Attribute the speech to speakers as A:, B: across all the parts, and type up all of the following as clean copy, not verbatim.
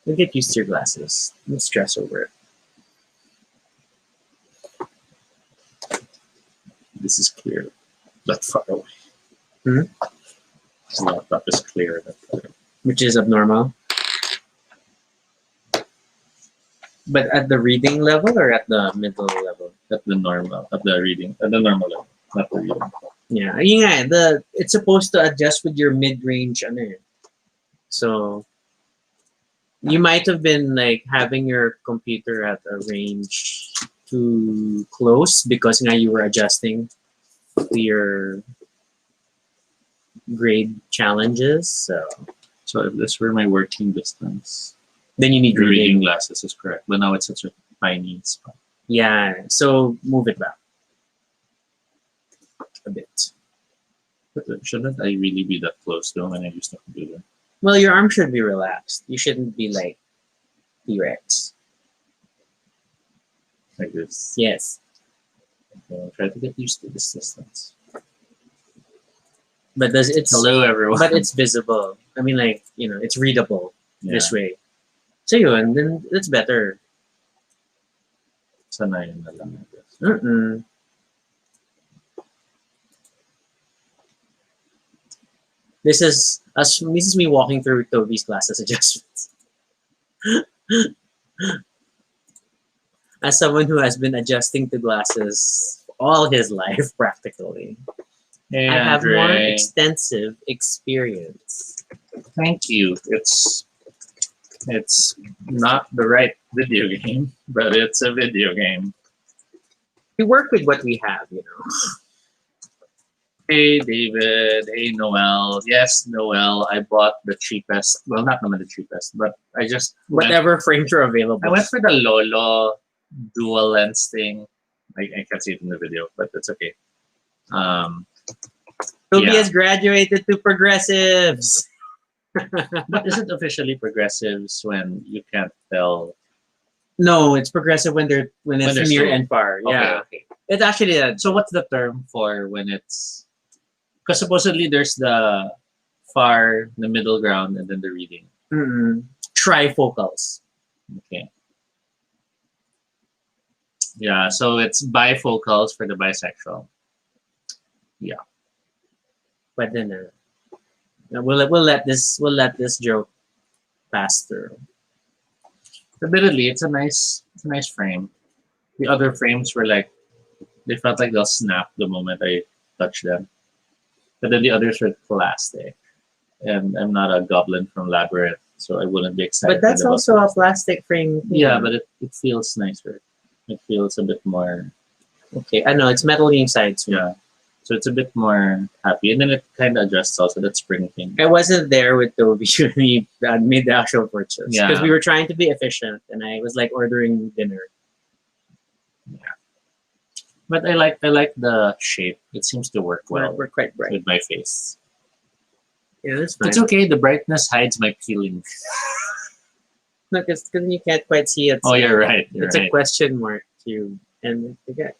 A: You'll get used to your glasses. Don't stress over it.
B: This is clear. That far away.
A: Hmm?
B: This laptop is clear. That far away.
A: Which is abnormal. But at the reading level or at the middle level?
B: At the normal, at the reading, at the normal level, not the reading.
A: Yeah, yun nga, it's supposed to adjust with your mid-range ano eh. So you might have been like having your computer at a range too close because now you were adjusting to your grade challenges.
B: So if this were my working distance,
A: then you need
B: the reading
A: reading.
B: glasses is correct. But now it's such a tiny spot.
A: Yeah, so move it back a bit.
B: But shouldn't I really be that close though when I use the computer?
A: Well, your arm should be relaxed. You shouldn't be like T-Rex.
B: Like this.
A: Yes.
B: Okay, I'll try to get used to this distance.
A: But it's
B: Hello everyone.
A: but it's visible. I mean, like, it's readable this
B: Yeah.
A: way. So yun, then it's better.
B: Sanayin na lang, I guess.
A: Mm-mm. This is me walking through Toby's glasses adjustments. As someone who has been adjusting to glasses all his life, practically,
B: Hey,
A: I have more
B: Andre.
A: extensive experience.
B: Thank you. It's not the right video game, but it's a video game.
A: We work with what we have,
B: Hey David, hey Noel. Yes, Noel, I bought the cheapest. Well, not the cheapest, but I just
A: Whatever frames are available.
B: I went for the Lolo dual lens thing. I can't see it in the video, but it's okay.
A: Toby
B: yeah.
A: has graduated to progressives.
B: But is it officially progressives when you can't tell?
A: No, it's progressive when it's
B: When they're
A: near
B: slow.
A: and far. Yeah,
B: Okay.
A: it's actually
B: So what's the term for when it's? Because supposedly there's the far, the middle ground, and then the reading.
A: trifocals.
B: Okay. Yeah, so it's bifocals for the bisexual.
A: But then we'll let this joke pass through.
B: Admittedly, it's a nice frame. The other frames were like they felt like they'll snap the moment I touch them. But then the others were plastic. And I'm not a goblin from Labyrinth, so I wouldn't be excited.
A: But that's
B: about
A: also a
B: plastic.
A: plastic frame.
B: Yeah, but it feels nicer. It feels a bit more
A: okay. I know it's metal inside. So
B: yeah. So it's a bit more happy. And then it kinda adjusts also that spring thing.
A: I wasn't there with Toby when we made the actual purchase
B: Yeah.
A: because we were trying to be efficient, and I was like ordering dinner.
B: But I like the shape. It seems to work well
A: We're quite bright.
B: with my face.
A: Yeah, that's fine.
B: It's okay. The brightness hides my peeling.
A: No, because you can't quite see it.
B: Oh, you're right. You're
A: It's
B: right.
A: a question mark too, and okay.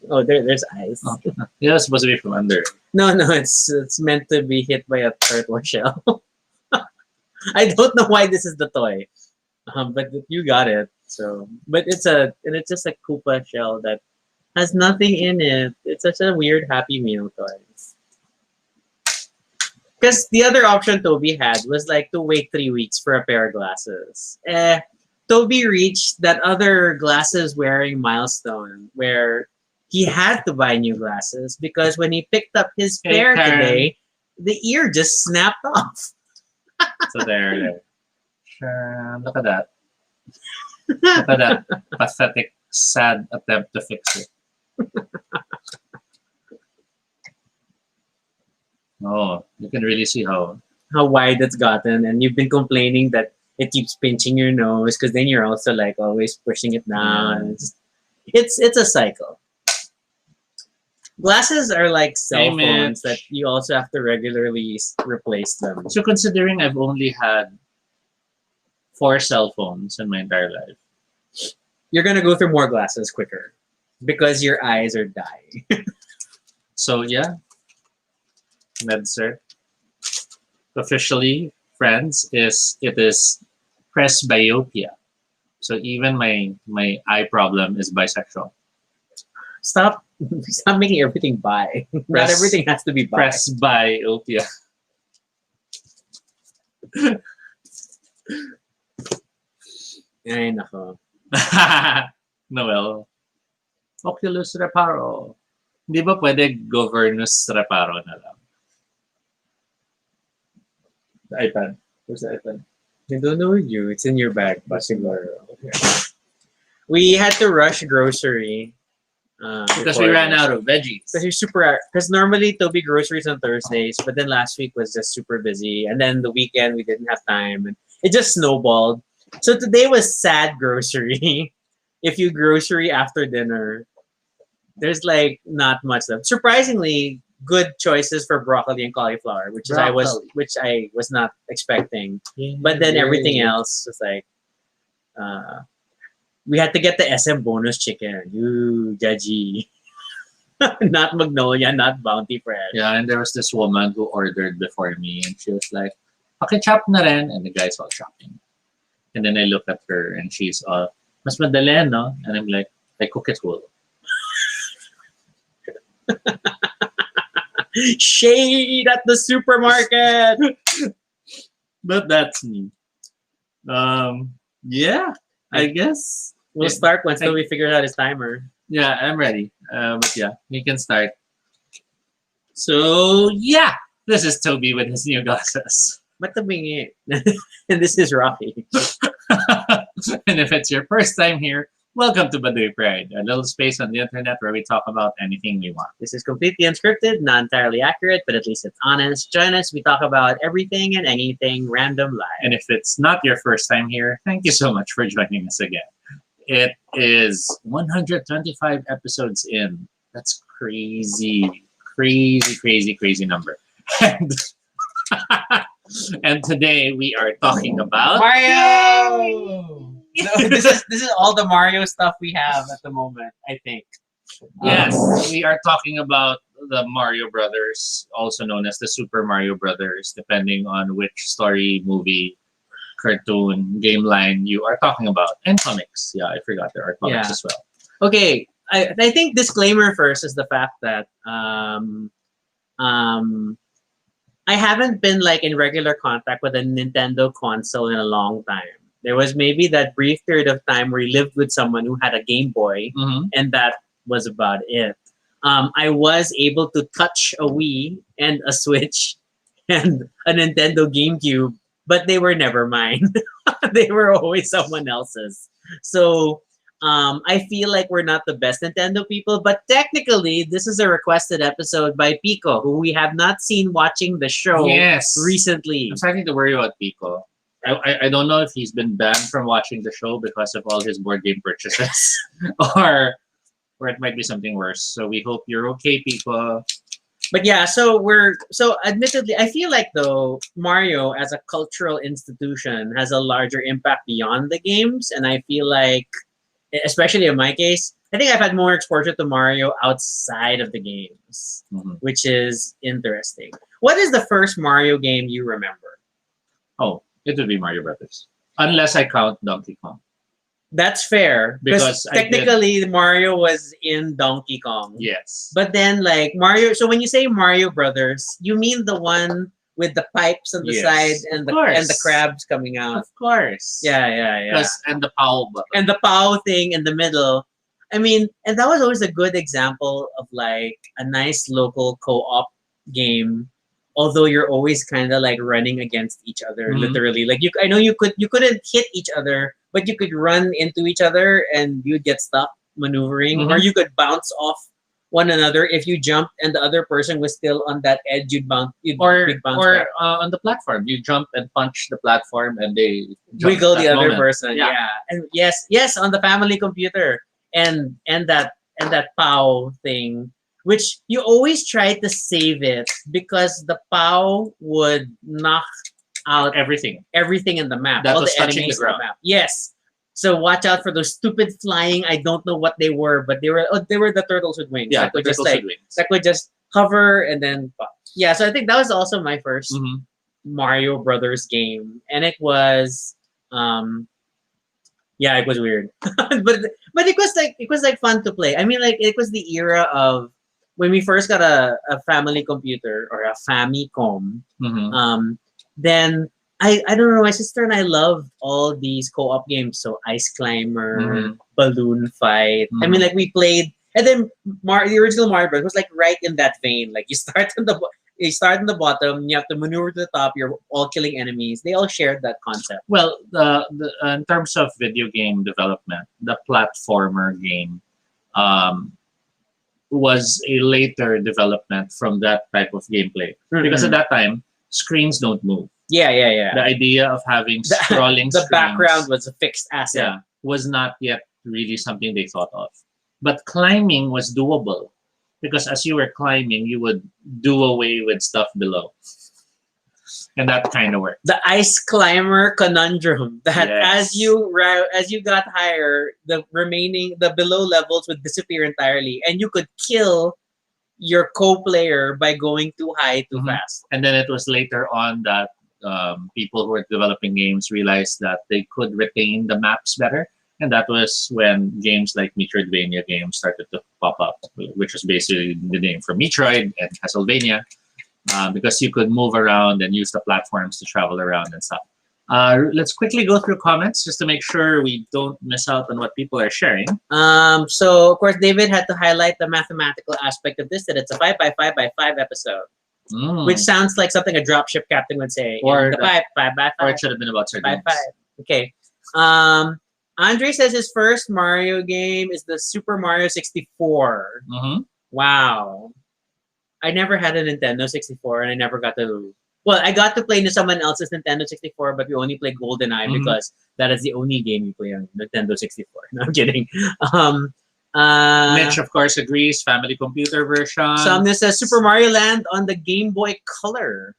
A: Oh, there's eyes.
B: Oh, yeah, it's supposed to be from under.
A: No, it's meant to be hit by a turtle shell. I don't know why this is the toy, but you got it. So, but it's just a Koopa shell that has nothing in it. It's such a weird Happy Meal toy. Because the other option Toby had was like to wait 3 weeks for a pair of glasses. Toby reached that other glasses wearing milestone where he had to buy new glasses because when he picked up his
B: Hey,
A: pair
B: Karen.
A: today, the ear just snapped off.
B: So there. Sure, look at that. Look at that pathetic, sad attempt to fix it. Oh, you can really see how.
A: How wide it's gotten, and you've been complaining that it keeps pinching your nose because then you're also like always pushing it down. It's a cycle. Glasses are like cell
B: Amen.
A: phones that you also have to regularly replace them.
B: So considering I've only had 4 cell phones in my entire life.
A: You're gonna go through more glasses quicker because your eyes are dying.
B: So yeah, MedSir. Officially friends is it is presbyopia. So even my eye problem is bisexual.
A: Stop, stop making everything bi. Not
B: Press-
A: everything has to be bi.
B: Presbyopia.
A: Ay, nako.
B: Noel. Oculus reparo. Di ba pwede governus reparo na lang? The iPad. Where's the iPad?
A: I don't know you. It's in your bag. We had to rush grocery.
B: Because we ran out of veggies.
A: Because normally Toby groceries on Thursdays, but then last week was just super busy, and then the weekend we didn't have time, and it just snowballed. So today was sad grocery. If you grocery after dinner, there's like not much left. Surprisingly, good choices for broccoli and cauliflower, which I was not expecting. But then everything else was like, we had to get the SM bonus chicken. You judgy. Not Magnolia, not Bounty Fresh.
B: Yeah, and there was this woman who ordered before me, and she was like, "Pakichop na rin," and the guy's all chopping. And then I look at her, and she's all, "Mas madali, no?" And I'm like, "I cook it whole."
A: Shade at the supermarket.
B: But that's me. Yeah, I guess
A: We'll start once we figure out his timer.
B: Yeah, I'm ready. But yeah, we can start. So yeah, this is Toby with his new glasses.
A: Matabingi. And this is Rocky.
B: And if it's your first time here, welcome to Baduy Pride, a little space on the internet where we talk about anything we want.
A: This is completely unscripted, not entirely accurate, but at least it's honest. Join us. We talk about everything and anything random live.
B: And if it's not your first time here, thank you so much for joining us again. It is 125 episodes in. That's crazy, crazy, crazy, crazy number. And, and today we are talking about
A: Mario. No, this is all the Mario stuff we have at the moment, I think.
B: Yes, we are talking about the Mario Brothers, also known as the Super Mario Brothers, depending on which story, movie, cartoon, game line you are talking about. And comics. Yeah, I forgot there are comics as well.
A: Okay, I think disclaimer first is the fact that I haven't been like in regular contact with a Nintendo console in a long time. There was maybe that brief period of time where you lived with someone who had a Game Boy, and that was about it. I was able to touch a Wii and a Switch and a Nintendo GameCube, but they were never mine. They were always someone else's. So I feel like we're not the best Nintendo people, but technically this is a requested episode by Pico, who we have not seen watching the show recently.
B: I'm starting to worry about Pico. I don't know if he's been banned from watching the show because of all his board game purchases, or it might be something worse. So we hope you're okay, Pico.
A: But yeah, so admittedly, I feel like though Mario as a cultural institution has a larger impact beyond the games, and I feel like, especially in my case, I think I've had more exposure to Mario outside of the games, which is interesting. What is the first Mario game you remember?
B: Oh, it would be Mario Brothers, unless I count Donkey Kong.
A: That's fair because technically Mario was in Donkey Kong.
B: Yes,
A: but then like Mario. So when you say Mario Brothers, you mean the one with the pipes on the side and the crabs coming out.
B: Of course.
A: Yeah.
B: And the POW button.
A: And the POW thing in the middle. I mean, and that was always a good example of like a nice local co-op game. Although you're always kind of like running against each other, literally. Like I know you couldn't hit each other, but you could run into each other and you'd get stuck maneuvering, or you could bounce off one another. If you jumped and the other person was still on that edge, you'd bounce.
B: Or on the platform, you jump and punch the platform, and they
A: wiggle the other person. Yeah, and yes, on the family computer, and that POW thing. Which you always try to save it because the POW would knock out everything in the map.
B: That
A: all
B: was
A: the
B: touching
A: enemies
B: the ground.
A: in the map. Yes. So watch out for those stupid flying. I don't know what they were, but they were the turtles with wings.
B: Yeah,
A: that could just hover and then pop. Yeah. So I think that was also my first. Mario Brothers game, and it was yeah, it was weird, but it was like fun to play. I mean, like it was the era of when we first got a family computer or a Famicom.
B: Mm-hmm.
A: Then I don't know. My sister and I loved all these co-op games. So Ice Climber,
B: Mhm.
A: Balloon Fight. I mean,
B: Mhm.
A: like we played, and then the original Mario Bros was like right in that vein. Like you start in the bottom, you have to maneuver to the top. You're all killing enemies. They all shared that concept.
B: Well, the in terms of video game development, the platformer game um, was a later development from that type of gameplay. Because at
A: Mhm.
B: that time, screens don't move.
A: Yeah, yeah, yeah.
B: The idea of having
A: The,
B: scrolling
A: the
B: screens,
A: background was a fixed asset.
B: yeah, was not yet really something they thought of. But climbing was doable because as you were climbing, you would do away with stuff below, and that kind of worked.
A: The ice climber conundrum that
B: Yes.
A: as you got higher, the below levels would disappear entirely, and you could kill your co-player by going too high too
B: Mhm.
A: fast.
B: And then it was later on that people who were developing games realized that they could retain the maps better. And that was when games like Metroidvania games started to pop up, which was basically the name for Metroid and Castlevania, because you could move around and use the platforms to travel around and stuff. Let's quickly go through comments just to make sure we don't miss out on what people are sharing.
A: So of course David had to highlight the mathematical aspect of this, that it's a 5x5x5 episode,
B: Mm.
A: which sounds like something a dropship captain would say.
B: Or
A: In the
B: the-
A: 5x5
B: Or it should have been about
A: by
B: sardines.
A: 5. Okay. Andre says his first Mario game is the Super Mario 64.
B: Mm-hmm.
A: Wow. I never had a Nintendo 64 and I never got to. Well, I got to play someone else's Nintendo 64, but we only play GoldenEye
B: Mhm.
A: because that is the only game we play on Nintendo 64. No, I'm kidding.
B: Mitch, of course, agrees. Family computer version.
A: Something says Super Mario Land on the Game Boy Color.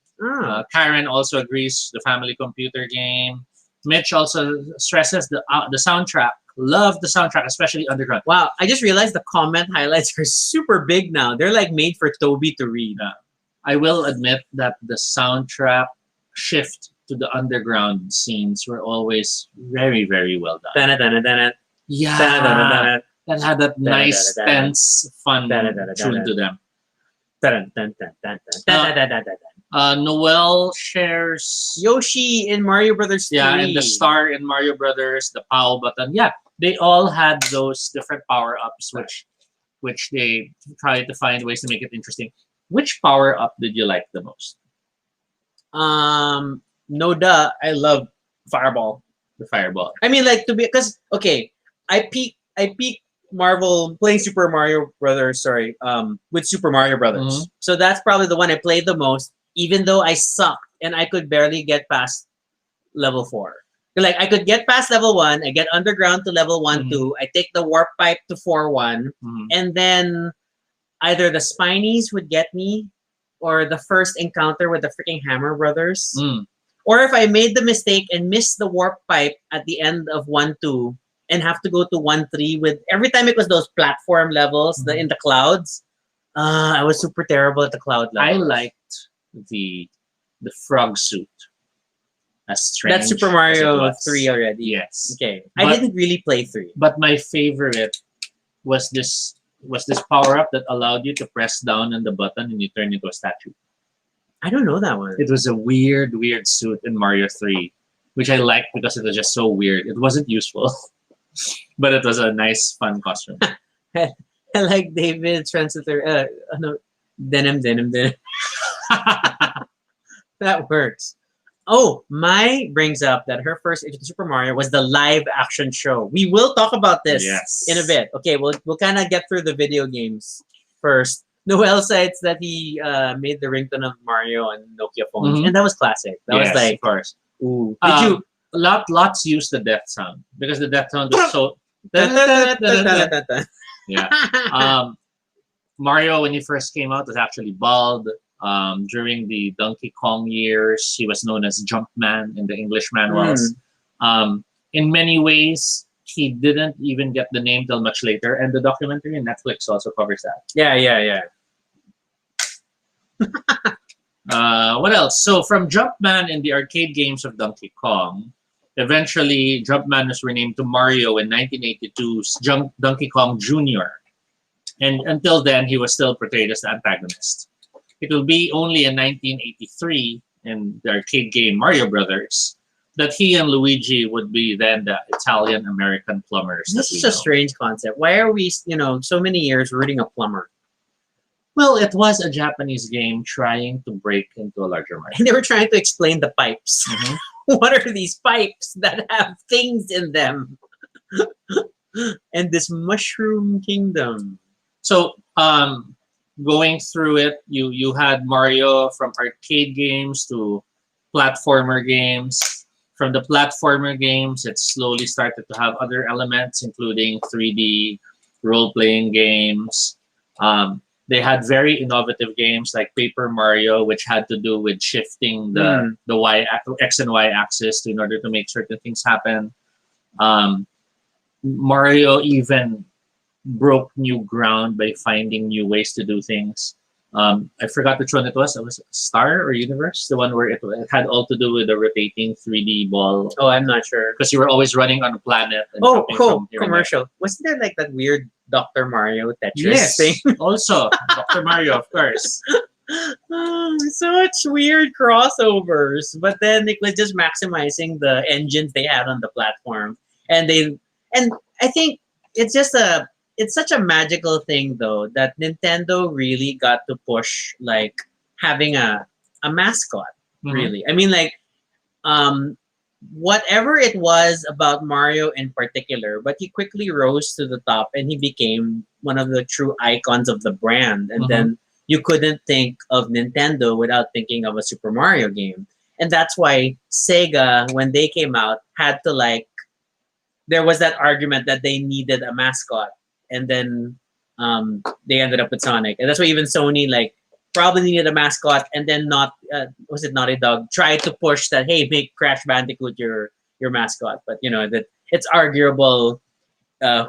B: Karen also agrees. The family computer game. Mitch also stresses the soundtrack. Love the soundtrack, especially Underground.
A: Wow, I just realized the comment highlights are super big now. They're like made for Toby to read.
B: I will admit that the soundtrack shift to the underground scenes were always very, very well done.
A: Dun-dun-dun-dun-dun.
B: Yeah,
A: Dun-dun-dun-dun.
B: that had that nice,
A: Da-da-da-da-da.
B: tense, fun
A: Da-da-da-da-da.
B: tune to them.
A: Dun-dun-dun-dun-dun. Dun-dun-dun-dun-dun.
B: Noel shares.
A: Yoshi in Mario Brothers 3.
B: Yeah, and the star in Mario Brothers, the POW button. Yeah, they all had those different power ups, which they tried to find ways to make it interesting. Which power up did you like the most?
A: No duh, I love Fireball.
B: The fireball.
A: I mean, like, because okay, I peak Marvel playing Super Mario Brothers. Sorry, with Super Mario Brothers.
B: Mhm.
A: So that's probably the one I played the most, even though I sucked and I could barely get past level 4. Like I could get past level 1, I get underground to level 1,
B: Mhm.
A: 2, I take the warp pipe to 4-1,
B: Mhm.
A: and then either the Spinies would get me, or the first encounter with the freaking Hammer Brothers.
B: Mm.
A: Or if I made the mistake and missed the warp pipe at the end of 1-2 and have to go to 1-3 with every time it was those platform levels, in the clouds. I was super terrible at the cloud
B: I
A: levels.
B: liked the frog suit. As strange
A: That's Super
B: as it
A: Mario
B: was.
A: 3 already.
B: Yes.
A: Okay.
B: But-
A: I didn't really play 3.
B: But my favorite was this power up that allowed you to press down on the button and you turn into a statue.
A: I don't know that one.
B: It was a weird suit in Mario 3, which I liked because it was just so weird. It wasn't useful, but it was a nice, fun costume.
A: I like David's translator. No, denim. That works. Oh, Mai brings up that her first into Super Mario was the live action show. We will talk about this
B: Yes.
A: in a bit. Okay, we'll kind of get through the video games first. Noel cites that he made the ringtone of Mario on Nokia phones,
B: Mhm.
A: and that was classic. That
B: Yes,
A: was like,
B: of course.
A: ooh. Did you?
B: Lots used the death sound because the death sound was so. Yeah. Mario, when he first came out, was actually bald. During the Donkey Kong years, he was known as Jumpman in the English manuals. In many ways, he didn't even get the name till much later, and the documentary on Netflix also covers that.
A: Yeah.
B: What else? So from Jumpman in the arcade games of Donkey Kong, eventually Jumpman was renamed to Mario in 1982's Donkey Kong Jr. And until then, he was still portrayed as the antagonist. It will be only in 1983 in the arcade game Mario Brothers that he and Luigi would be then the Italian American plumbers that
A: This
B: we
A: is a
B: know.
A: strange concept. Why are we, so many years rooting a plumber?
B: Well, it was a Japanese game trying to break into a larger market.
A: And they were trying to explain the pipes.
B: Mhm.
A: What are these pipes that have things in them? And this mushroom kingdom.
B: So, going through it, you had Mario from arcade games to platformer games. From the platformer games, it slowly started to have other elements, including 3D role-playing games. They had very innovative games like Paper Mario, which had to do with shifting the X and Y axis in order to make certain things happen. Mario even broke new ground by finding new ways to do things. I forgot which one it was. It was Star or Universe, the one where it had all to do with the rotating 3D ball.
A: Oh, I'm not sure.
B: Because you were always running on a planet. And
A: Oh,
B: jumping
A: cool.
B: from here and there.
A: Commercial. Wasn't there like that weird Dr. Mario Tetris
B: Yes,
A: thing?
B: also Dr. Mario, of course.
A: Oh, such weird crossovers. But then it was just maximizing the engines they had on the platform. And I think it's such a magical thing though that Nintendo really got to push like having a mascot,
B: Mhm.
A: really. I mean like whatever it was about Mario in particular, but he quickly rose to the top and he became one of the true icons of the brand. And
B: Mhm.
A: then you couldn't think of Nintendo without thinking of a Super Mario game. And that's why Sega, when they came out, had to like, there was that argument that they needed a mascot. And then they ended up with Sonic. And that's why even Sony like probably needed a mascot, and then not was it Naughty Dog tried to push that, hey, make Crash Bandicoot your mascot, but that it's arguable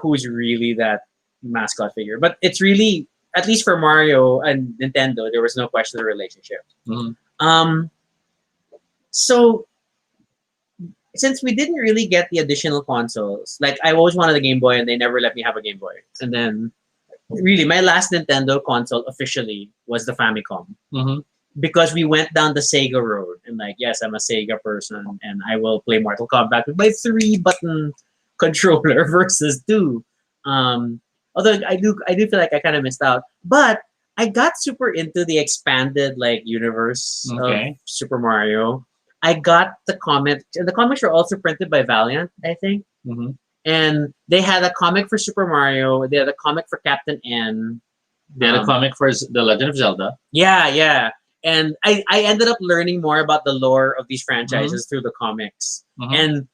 A: who's really that mascot figure. But it's really, at least for Mario and Nintendo, there was no question of the relationship.
B: Mhm.
A: So since we didn't really get the additional consoles, like I always wanted a Game Boy and they never let me have a Game Boy, and then really my last Nintendo console officially was the Famicom.
B: Mhm.
A: Because we went down the Sega road and like, yes, I'm a Sega person and I will play Mortal Kombat with my 3-button controller versus 2. Although I do feel like I kind of missed out, but I got super into the expanded like universe
B: Okay.
A: of Super Mario. I got the comic, and the comics were also printed by Valiant, I think.
B: Mhm.
A: And they had a comic for Super Mario. They had a comic for Captain N.
B: They had a comic for The Legend of Zelda.
A: Yeah. And I ended up learning more about the lore of these franchises through the comics.
B: Mhm.
A: And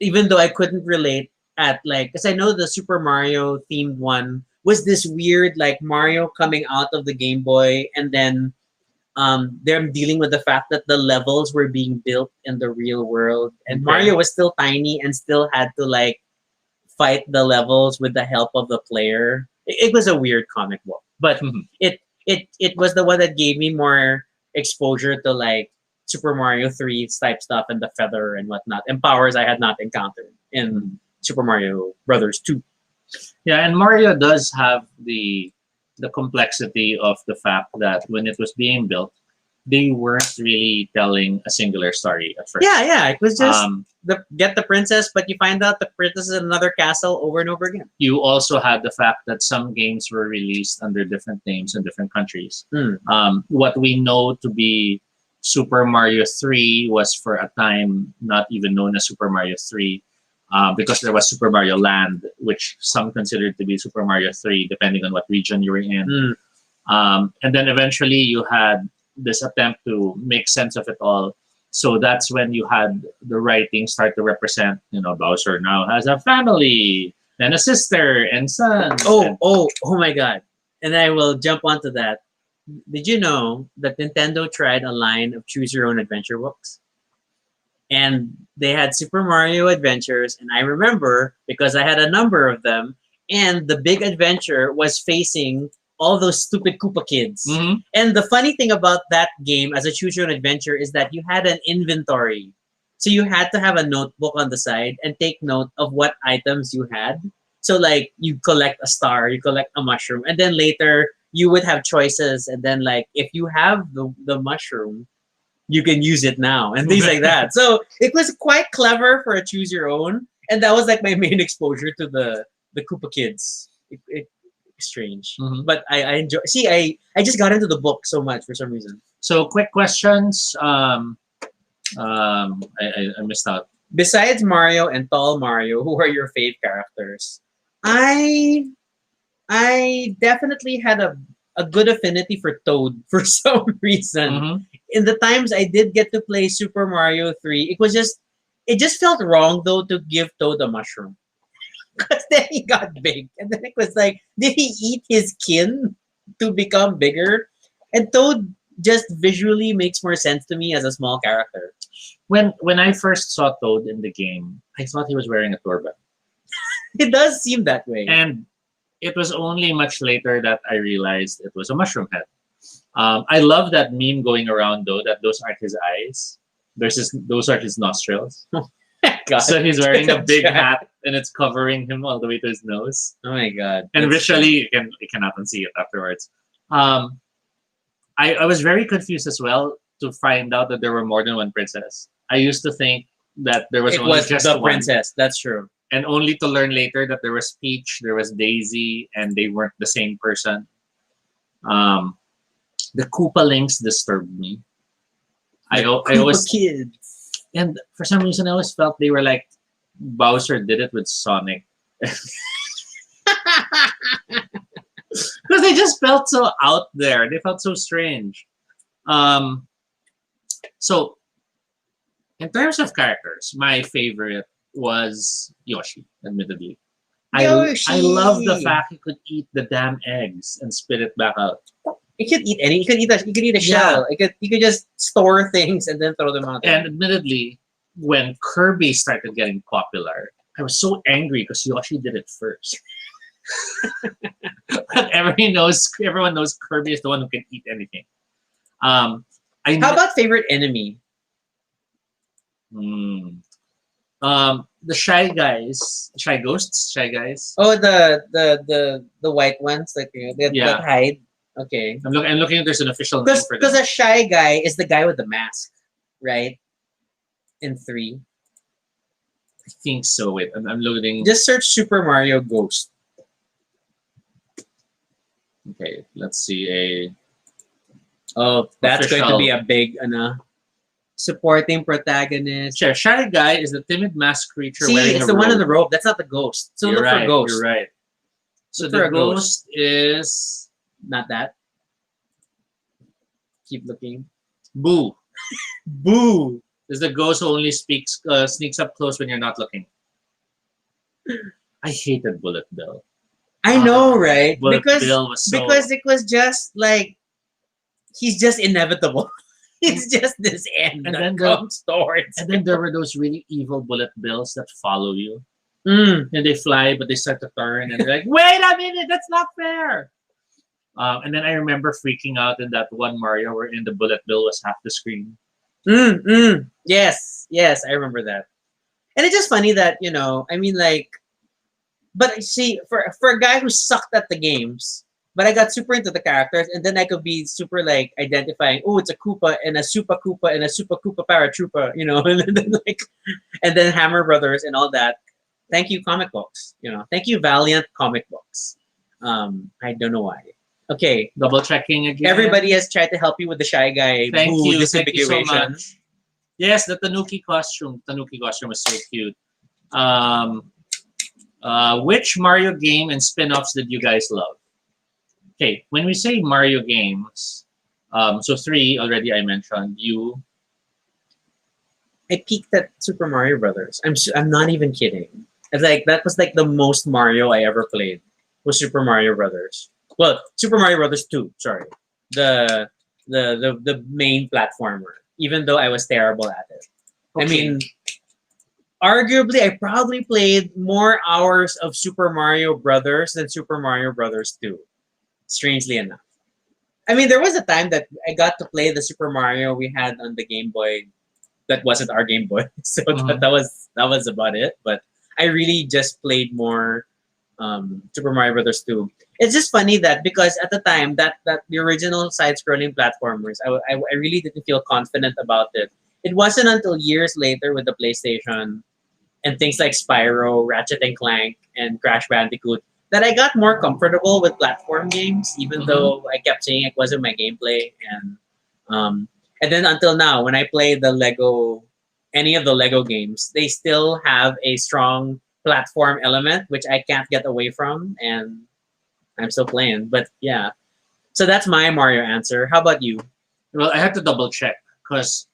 A: even though I couldn't relate at like, because I know the Super Mario themed one was this weird like Mario coming out of the Game Boy, and then they're dealing with the fact that the levels were being built in the real world, and
B: Okay.
A: Mario was still tiny and still had to like fight the levels with the help of the player. It was a weird comic book, but
B: Mhm.
A: it was the one that gave me more exposure to like Super Mario 3 type stuff and the feather and whatnot, and powers I had not encountered in Super Mario Brothers 2.
B: Yeah, and Mario does have the complexity of the fact that when it was being built, they weren't really telling a singular story at first.
A: Yeah, it was just
B: Um,
A: get the princess, but you find out the princess is in another castle over and over again.
B: you also had the fact that some games were released under different names in different countries.
A: Hmm.
B: What we know to be Super Mario 3 was for a time not even known as Super Mario 3 because there was Super Mario Land, which some considered to be Super Mario 3, depending on what region you were in. And then eventually you had this attempt to make sense of it all. So that's when you had the writing start to represent, Bowser now has a family and a sister and sons. and-
A: Oh my god. And I will jump onto that. Did you know that Nintendo tried a line of choose your own adventure books? And they had Super Mario Adventures, and I remember because I had a number of them, and the big adventure was facing all those stupid Koopa kids.
B: Mm-hmm.
A: And the funny thing about that game as a choose your own adventure is that you had an inventory. So you had to have a notebook on the side and take note of what items you had. So like you collect a star, you collect a mushroom, and then later you would have choices. And then like if you have the mushroom, you can use it now and things like that. So it was quite clever for a choose your own. And that was like my main exposure to the Koopa kids. It strange.
B: Mhm.
A: But I enjoy. See, I just got into the book so much for some reason.
B: So quick questions. I missed out.
A: Besides Mario and Tall Mario, who are your fave characters? I definitely had a good affinity for Toad for some reason.
B: Mhm.
A: In the times I did get to play Super Mario 3, it just felt wrong though to give Toad a mushroom. Because then he got big. And then it was like, did he eat his kin to become bigger? And Toad just visually makes more sense to me as a small character.
B: When I first saw Toad in the game, I thought he was wearing a turban.
A: It does seem that way.
B: And it was only much later that I realized it was a mushroom head. I love that meme going around though, that those aren't his eyes. Those are his nostrils.
A: God.
B: So he's wearing a big hat and it's covering him all the way to his nose.
A: Oh my god.
B: And
A: That's
B: visually you cannot unsee it afterwards. I was very confused as well to find out that there were more than one princess. I used to think that there was
A: it
B: only
A: was
B: just
A: the
B: one.
A: princess. That's true.
B: And only to learn later that there was Peach, there was Daisy, and they weren't the same person. The Koopa links disturbed me. I always
A: kids.
B: and for some reason I always felt they were like Bowser did it with Sonic. Because they just felt so out there. They felt so strange. So in terms of characters, my favorite was Yoshi, admittedly.
A: Yoshi!
B: I love the fact he could eat the damn eggs and spit it back out.
A: You could eat any. You could eat a shell. You could just store things and then throw them out.
B: And admittedly, when Kirby started getting popular, I was so angry because Yoshi did it first. But everyone knows Kirby is the one who can eat anything. How
A: How about favorite enemy?
B: The shy guys, shy ghosts, shy guys.
A: Oh, the white ones, like that hide. Okay.
B: I'm looking if there's an official name for
A: Because
B: them.
A: a shy guy is the guy with the mask, right? In 3.
B: I think so. Wait, I'm looking.
A: Just search Super Mario Ghost.
B: Okay, let's see
A: Oh, that's going to
B: Official.
A: be a big supporting protagonist.
B: Sure, shy guy is the timid masked creature
A: See,
B: wearing
A: it's
B: a
A: the one
B: robe.
A: in the robe. That's not the ghost. So
B: You're
A: look
B: right,
A: for ghost.
B: You're right. So
A: Look for
B: the
A: a ghost.
B: ghost is
A: Not that. Keep looking.
B: Boo.
A: Boo.
B: Is the ghost who only sneaks up close when you're not looking. I hated Bullet Bill.
A: I know, right?
B: Bullet Bill was so...
A: because it was just like he's just inevitable. It's just this end
B: And
A: that
B: then
A: comes towards.
B: And then there were those really evil Bullet Bills that follow you.
A: Mm.
B: And they fly, but they start to turn, and they're like, "Wait a minute, that's not fair." And then I remember freaking out in that one Mario wherein the Bullet Bill was half the screen.
A: Yes, I remember that. And it's just funny that, I mean, like, but see, for a guy who sucked at the games, but I got super into the characters, and then I could be super like identifying, oh, it's a Koopa and a Super Koopa and a Super Koopa Paratroopa, and then Hammer Brothers and all that. Thank you, comic books. Thank you, Valiant comic books. I don't know why. Okay,
B: Double checking again.
A: everybody has tried to help you with the shy guy.
B: Thank you so
A: disambiguation.
B: much. Yes, the Tanuki costume. Tanuki costume was so cute. Which Mario game and spin-offs did you guys love? Okay, when we say Mario games, so 3 already I mentioned.
A: I peaked at Super Mario Brothers. I'm not even kidding. It's like that was like the most Mario I ever played was Super Mario Brothers. Well, Super Mario Brothers 2. Sorry, the main platformer. Even though I was terrible at it,
B: Okay.
A: I mean, arguably, I probably played more hours of Super Mario Brothers than Super Mario Brothers 2. Strangely enough. I mean, there was a time that I got to play the Super Mario we had on the Game Boy. That wasn't our Game Boy, so
B: Mhm.
A: that was about it. But I really just played more Super Mario Brothers 2. It's just funny that because at the time that the original side-scrolling platformers, I really didn't feel confident about it. It wasn't until years later with the PlayStation and things like Spyro, Ratchet and Clank, and Crash Bandicoot that I got more comfortable with platform games, even
B: Mhm.
A: though I kept saying it wasn't my gameplay. Um, and then until now, when I play any of the Lego games, they still have a strong platform element, which I can't get away from, and I'm still playing. But yeah, so that's my Mario answer. How about you?
B: Well, I had to double check because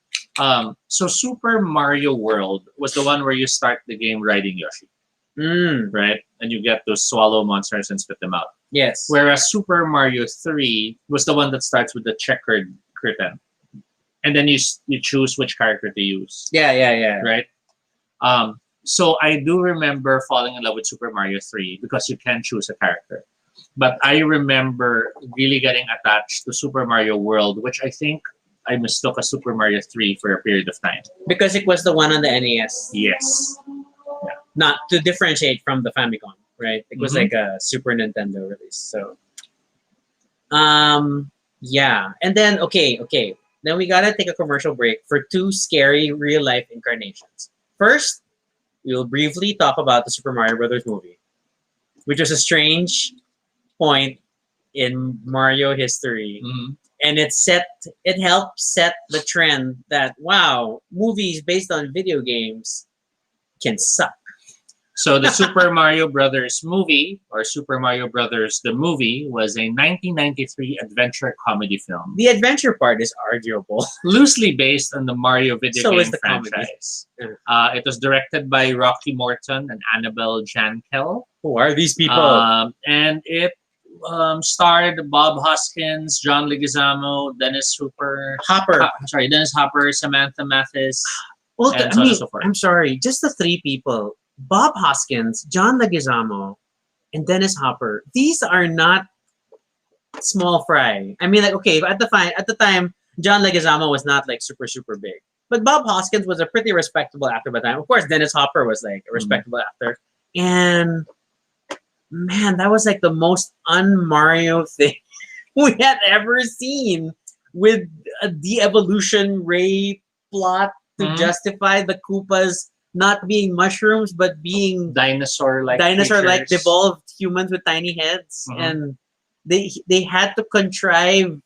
B: so Super Mario World was the one where you start the game riding Yoshi,
A: Mm,
B: right? And you get to swallow monsters and spit them out.
A: yes.
B: Whereas Super Mario 3 was the one that starts with the checkered curtain. And then you choose which character to use,
A: Yeah, yeah, yeah.
B: right? So I do remember falling in love with Super Mario 3 because you can choose a character. But I remember really getting attached to Super Mario World, which I think I mistook as Super Mario 3 for a period of time.
A: Because it was the one on the NES.
B: Yes.
A: Not to differentiate from the Famicom, right? It was
B: Mhm.
A: like a Super Nintendo release. So, yeah. And then, okay. Then we gotta take a commercial break for two scary real life incarnations. First, we will briefly talk about the Super Mario Brothers movie, which was a strange point in Mario history.
B: Mhm.
A: And it helped set the trend that wow, movies based on video games can suck.
B: So the Super Mario Brothers movie, or Super Mario Brothers the movie, was a 1993 adventure comedy film,
A: The adventure part is arguable.
B: loosely based on the Mario video
A: So
B: game
A: is the comedy.
B: franchise.
A: Yeah.
B: It was directed by Rocky Morton and Annabelle Jankel.
A: Who are these people?
B: And it starred Bob Hoskins, John Leguizamo, Dennis Hopper, Samantha Mathis,
A: Well,
B: and
A: I
B: so on
A: mean,
B: and so forth.
A: I'm sorry, just the three people: Bob Hoskins, John Leguizamo, and Dennis Hopper. These are not small fry. I mean, like, okay, at the time, John Leguizamo was not like super big, but Bob Hoskins was a pretty respectable actor by the time. Of course, Dennis Hopper was like a respectable actor, and man, that was like the most un-Mario thing we had ever seen, with a de-evolution ray plot to
B: Mhm.
A: justify the Koopas not being mushrooms but being
B: Dinosaur-like
A: dinosaur-like
B: creatures.
A: devolved humans with tiny heads,
B: Mhm.
A: and they had to contrive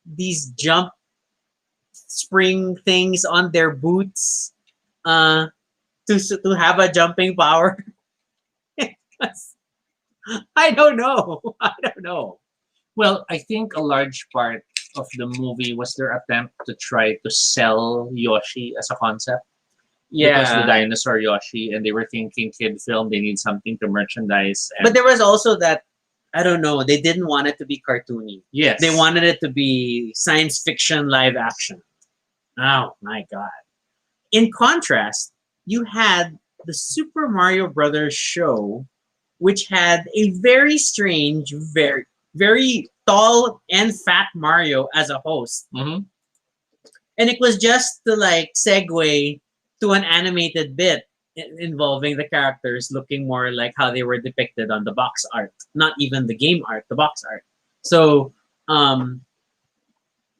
A: these jump spring things on their boots uh to have a jumping power. I don't know. I don't know.
B: Well, I think a large part of the movie was their attempt to try to sell Yoshi as a concept. Because the
A: Yeah.
B: dinosaur Yoshi, and they were thinking kid film, they need something to merchandise. And
A: But there was also that, I don't know, they didn't want it to be cartoony.
B: yes,
A: They wanted it to be science fiction live action. Oh my god. In contrast, you had the Super Mario Brothers show, which had a very strange, very tall and fat Mario as a host.
B: Mhm.
A: And it was just to like segue to an animated bit involving the characters looking more like how they were depicted on the box art, not even the game art, the box art. So um,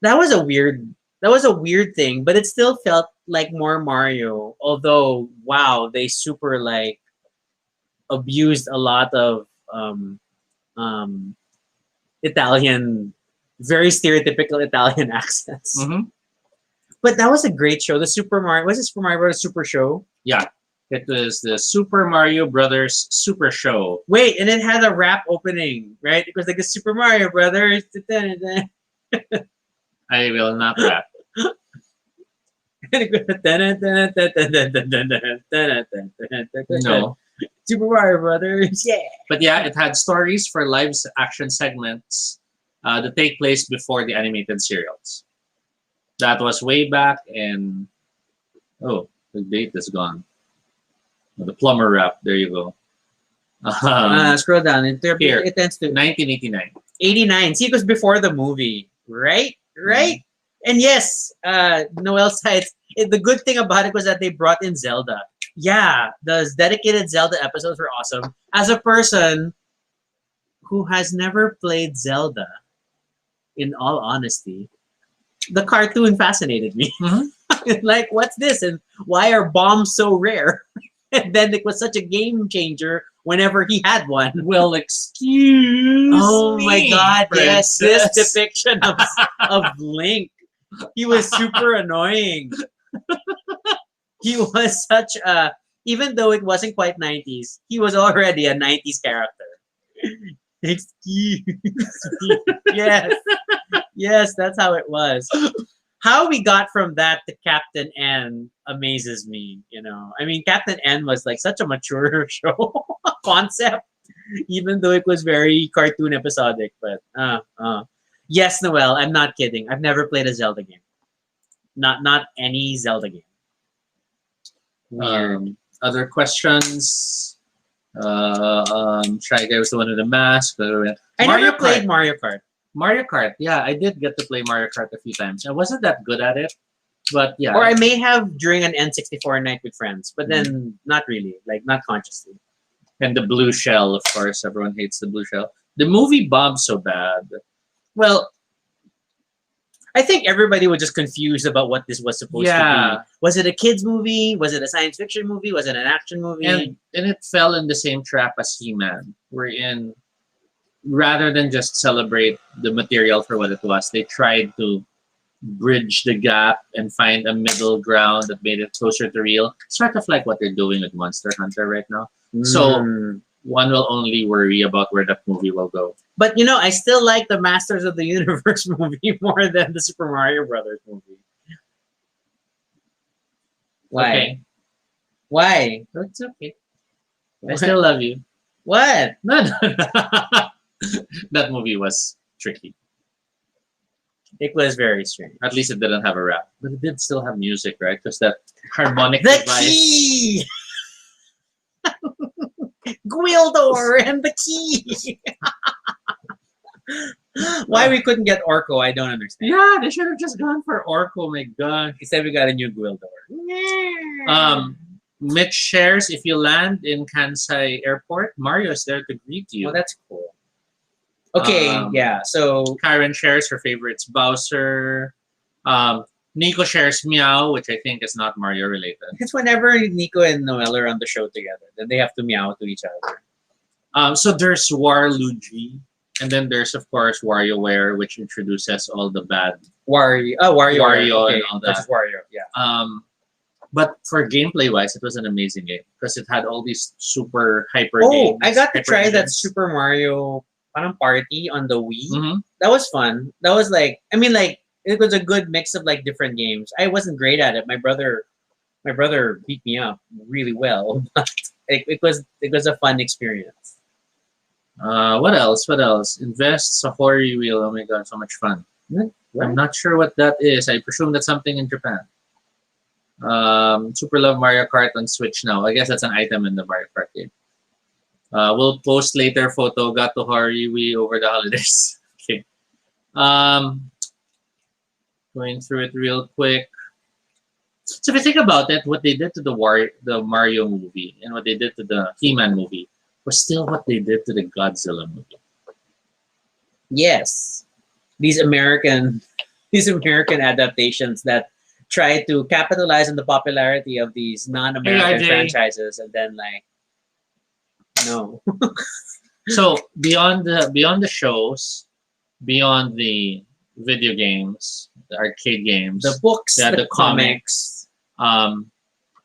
A: that was a weird thing, but it still felt like more Mario. Although wow, they super like abused a lot of um, Italian, very stereotypical Italian accents.
B: Mhm.
A: But that was a great show. The Super Mario was it Super Mario Bros. Super Show?
B: Yeah, it was the Super Mario Brothers Super Show.
A: Wait, and it had a rap opening, right? It was like the Super Mario Brothers. And
B: I will not rap. No,
A: Super Mario Brothers, yeah.
B: but yeah, it had stories for live action segments that take place before the animated serials. That was way back in. Oh, the date is gone. The plumber rap. There you go.
A: Scroll down.
B: Here.
A: It tends to
B: 1989.
A: 89. See, it was before the movie, right? Right? And yes, Noel cites the good thing about it was that they brought in Zelda. Yeah, those dedicated Zelda episodes were awesome. As a person who has never played Zelda, in all honesty, the cartoon fascinated me.
B: Mhm.
A: Like, what's this? And why are bombs so rare? And then it was such a game changer whenever he had one.
B: Well, excuse
A: Oh my
B: me,
A: god, yes, this
B: princess.
A: depiction of Link. He was super annoying. He was such a, even though it wasn't quite 90s, he was already a 90s character. Excuse me. Yes. Yes, that's how it was. How we got from that to Captain N amazes me, you know. I mean, Captain N was like such a mature show concept, even though it was very cartoon episodic. But yes, Noel, I'm not kidding. I've never played a Zelda game. Not any Zelda game. Weird.
B: Other questions? Shy Guy was the one with the mask.
A: I never
B: Kart.
A: played Mario Kart.
B: Mario Kart. Yeah, I did get to play Mario Kart a few times. I wasn't that good at it, but yeah.
A: Or I may have during an N64 night with friends, but then not really, like not consciously.
B: And the blue shell, of course. Everyone hates the blue shell. The movie bombed so bad.
A: Well, I think everybody was just confused about what this was supposed to
B: Yeah.
A: be. Was it a kids movie? Was it a science fiction movie? Was it an action movie?
B: And it fell in the same trap as He-Man. Wherein, rather than just celebrate the material for what it was, they tried to bridge the gap and find a middle ground that made it closer to real. Sort of like what they're doing with Monster Hunter right now. So one will only worry about where that movie will go.
A: But you know, I still like the Masters of the Universe movie more than the Super Mario Brothers movie. Why?
B: Okay.
A: Why?
B: That's okay. I still love you.
A: What?
B: No, no, no. That movie was tricky.
A: It was very strange.
B: At least it didn't have a rap. But it did still have music, right? Because that harmonic
A: The
B: device.
A: key! Gwildor and the key! Why we couldn't get Orko, I don't understand.
B: Yeah, they should have just gone for Orko, my god.
A: Instead, we got a new Gwildor.
B: Mitch shares, if you land in Kansai Airport, Mario is there to greet you.
A: Well, that's cool. Okay, yeah, so...
B: Karen shares her favorites Bowser. Nico shares Meow, which I think is not Mario related.
A: It's whenever Nico and Noel are on the show together, then they have to meow to each other.
B: So there's Waluigi, and then there's, of course, WarioWare, which introduces all the bad...
A: Wario
B: Wario
A: okay,
B: and all that.
A: That's Wario, yeah.
B: But for gameplay-wise, it was an amazing game because it had all these super hyper games.
A: I got to
B: hyper
A: try that
B: engines.
A: Super Mario parang party on the Wii.
B: Mhm.
A: That was fun. That was like, I mean, like, it was a good mix of like different games. I wasn't great at it. My brother beat me up really well, but it was a fun experience.
B: What else? What else? Invest Safari Wheel. Oh my god, so much fun.
A: What?
B: I'm not sure what that is. I presume that's something in Japan. Super love Mario Kart on Switch now. I guess that's an item in the Mario Kart game. We'll post later photo. Got to Hariwi over the holidays. Okay. Going through it real quick. So if you think about it, what they did to the Mario movie and what they did to the He-Man movie was still what they did to the Godzilla movie.
A: Yes, these American adaptations that try to capitalize on the popularity of these non-American
B: Hey, RJ.
A: franchises, and then like, no.
B: So beyond the shows, beyond the video games, the arcade games,
A: The books,
B: yeah,
A: the comics.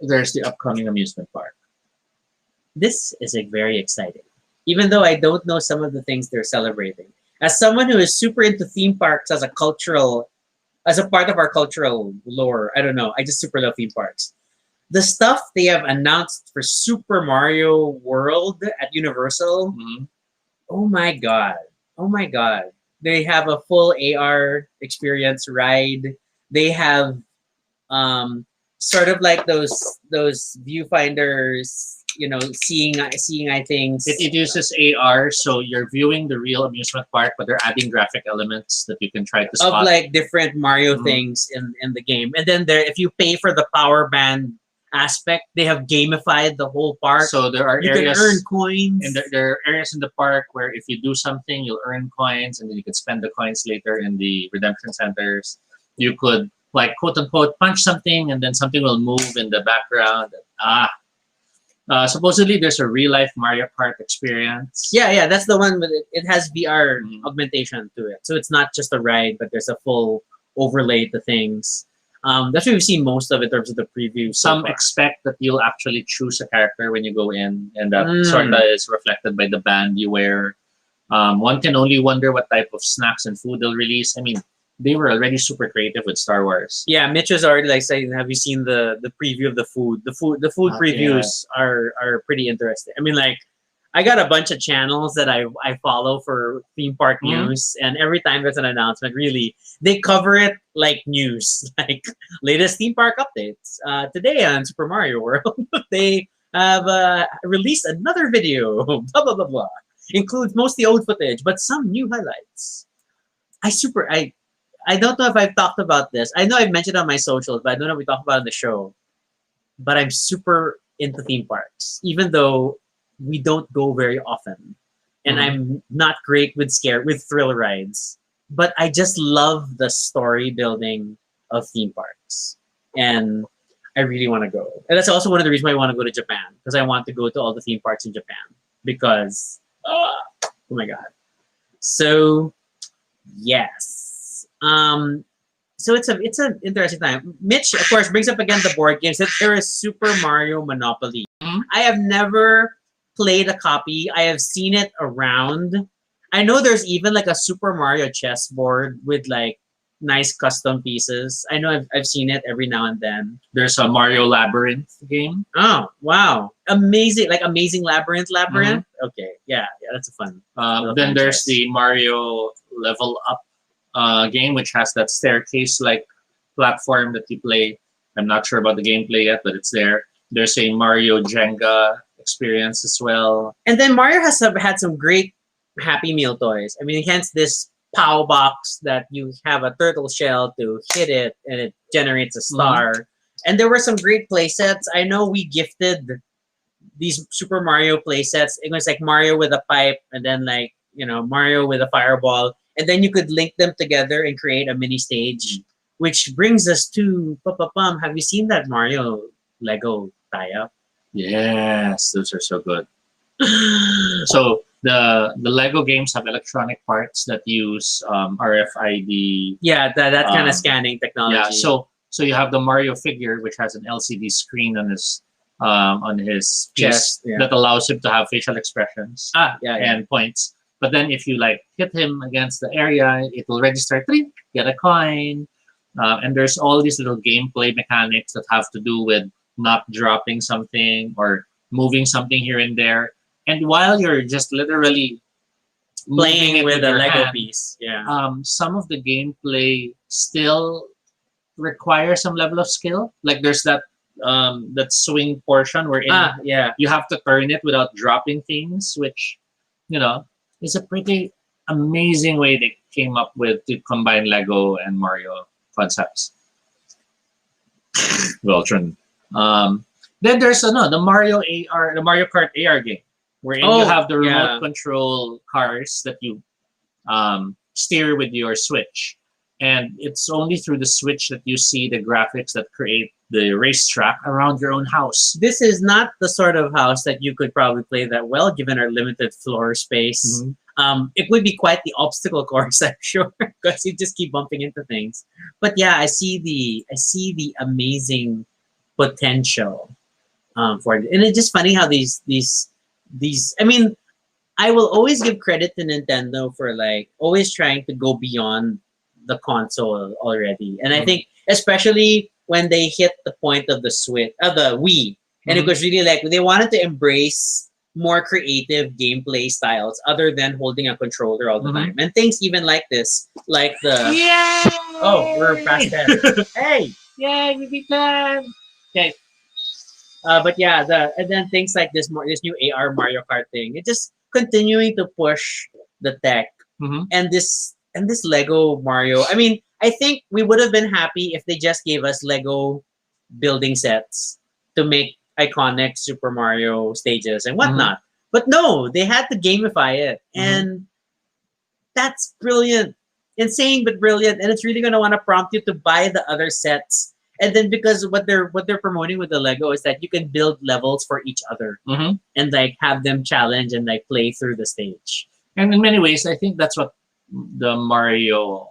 B: there's the upcoming amusement park.
A: This is like very exciting. Even though I don't know some of the things they're celebrating. As someone who is super into theme parks as a part of our cultural lore, I don't know. I just super love theme parks. The stuff they have announced for Super Mario World at Universal,
B: Mhm.
A: oh my god. Oh my god. They have a full AR experience ride. They have sort of like those viewfinders seeing eye things.
B: It uses AR, so you're viewing the real amusement park, but they're adding graphic elements that you can try to
A: of
B: spot.
A: like different Mario
B: Mhm.
A: things in the game. And then there, if you pay for the power band aspect, they have gamified the whole park.
B: So there are
A: You can
B: areas
A: earn coins.
B: and there are areas in the park where if you do something, you'll earn coins, and then you can spend the coins later in the redemption centers. You could like quote unquote punch something, and then something will move in the background. Supposedly there's a real life Mario Kart experience.
A: Yeah, that's the one with it has VR
B: Mhm.
A: augmentation to it. So it's not just a ride, but there's a full overlay to things. That's what we've seen most of in terms of the preview. So
B: Some
A: far.
B: expect that you'll actually choose a character when you go in, and that
A: Mm.
B: sort of is reflected by the band you wear. One can only wonder what type of snacks and food they'll release. I mean, they were already super creative with Star Wars.
A: Yeah, Mitch was already like saying, "Have you seen the preview of the food? The food
B: Oh,
A: previews are pretty interesting. I mean, like, I got a bunch of channels that I follow for theme park
B: Mhm.
A: news, and every time there's an announcement, really they cover it like news, like latest theme park updates. Today on Super Mario World, they have released another video. Blah blah blah blah. Includes mostly old footage, but some new highlights. I don't know if I've talked about this. I know I've mentioned it on my socials, but I don't know if we talked about it on the show. But I'm super into theme parks, even though we don't go very often. And
B: Mhm.
A: I'm not great with thrill rides. But I just love the story building of theme parks. And I really want to go. And that's also one of the reasons why I want to go to Japan. Because I want to go to all the theme parks in Japan. Because oh my god. So yes. So it's an interesting time. Mitch, of course, brings up again the board games that there is Super Mario Monopoly.
B: Mhm.
A: I have never played a copy. I have seen it around. I know there's even like a Super Mario chessboard with like nice custom pieces. I know I've seen it every now and then.
B: There's a Mario Labyrinth game.
A: Oh wow, amazing! Like Amazing Labyrinth. Okay, yeah, that's a fun. Little
B: Then there's
A: franchise.
B: the Mario Level Up game, which has that staircase-like platform that you play. I'm not sure about the gameplay yet, but it's there. There's a Mario Jenga experience as well.
A: And then Mario has had some great Happy Meal toys. I mean, hence this POW box that you have a turtle shell to hit it and it generates a star. And there were some great play sets. I know we gifted these Super Mario play sets. It was like Mario with a pipe and then like, Mario with a fireball. And then you could link them together and create a mini stage. Which brings us to Pum. Have you seen that Mario Lego tie-up?
B: Yes, those are so good. So the Lego games have electronic parts that use RFID.
A: Yeah, that kind
B: Um,
A: of scanning technology.
B: Yeah, so you have the Mario figure, which has an LCD screen on his chest
A: Chest, yeah.
B: that allows him to have facial expressions
A: Yeah.
B: and points. But then if you like hit him against the area, it will register, "Tring," get a coin. And there's all these little gameplay mechanics that have to do with not dropping something or moving something here and there. And while you're just literally moving
A: Playing
B: it
A: with a
B: your
A: Lego
B: hand,
A: piece. Yeah.
B: some of the gameplay still require some level of skill. Like there's that swing portion wherein
A: Yeah.
B: you have to turn it without dropping things, which is a pretty amazing way they came up with to combine Lego and Mario concepts. Well, true. Then there's the Mario Kart AR game, wherein you have the remote control cars that you steer with your Switch, and it's only through the Switch that you see the graphics that create the racetrack around your own house.
A: This is not the sort of house that you could probably play that well, given our limited floor space. It would be quite the obstacle course, I'm sure, because you just keep bumping into things. But yeah, I see the amazing potential for it, and it's just funny how these. I mean, I will always give credit to Nintendo for like always trying to go beyond the console already, and I think especially when they hit the point of the Wii, and it was really like they wanted to embrace more creative gameplay styles other than holding a controller all the time, and things even like this, like the
B: Yay!
A: oh, we're past 10. Hey,
B: Yay, we beat them! Okay.
A: But yeah, and then things like this new AR Mario Kart thing. It's just continuing to push the tech
B: Hmm.
A: and this Lego Mario. I mean, I think we would have been happy if they just gave us Lego building sets to make iconic Super Mario stages and
B: Hmm.
A: whatnot. But no, they had to gamify it,
B: Hmm.
A: and that's brilliant, insane but brilliant. And it's really gonna want to prompt you to buy the other sets. And then because what they're promoting with the Lego is that you can build levels for each other
B: Hmm.
A: and like have them challenge and like play through the stage.
B: And in many ways, I think that's what the Mario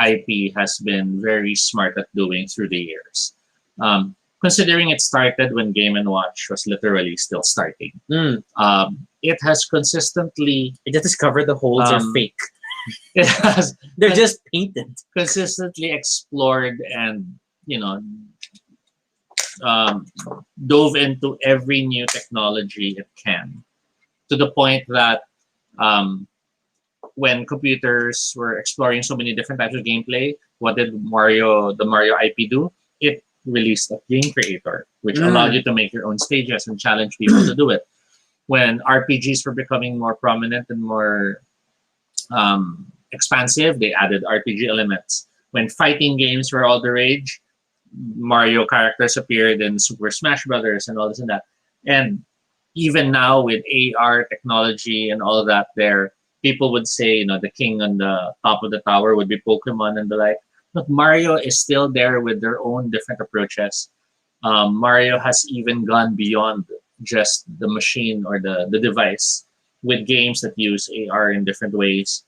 B: IP has been very smart at doing through the years. Considering it started when Game and Watch was literally still starting,
A: Mm.
B: it has consistently
A: I just discovered the holes are
B: um,
A: fake.
B: it has
A: They're just painted.
B: consistently explored and you know um, dove into every new technology it can, to the point that um, when computers were exploring so many different types of gameplay, what did the Mario IP do? It released a game creator, which allowed
A: Mm.
B: you to make your own stages and challenge people to do it. When RPGs were becoming more prominent and more expansive, they added RPG elements. When fighting games were all the rage, Mario characters appeared in Super Smash Brothers and all this and that. And even now with AR technology and all of that, there people would say, the king on the top of the tower would be Pokemon and the like. But Mario is still there with their own different approaches. Mario has even gone beyond just the machine or the device with games that use AR in different ways,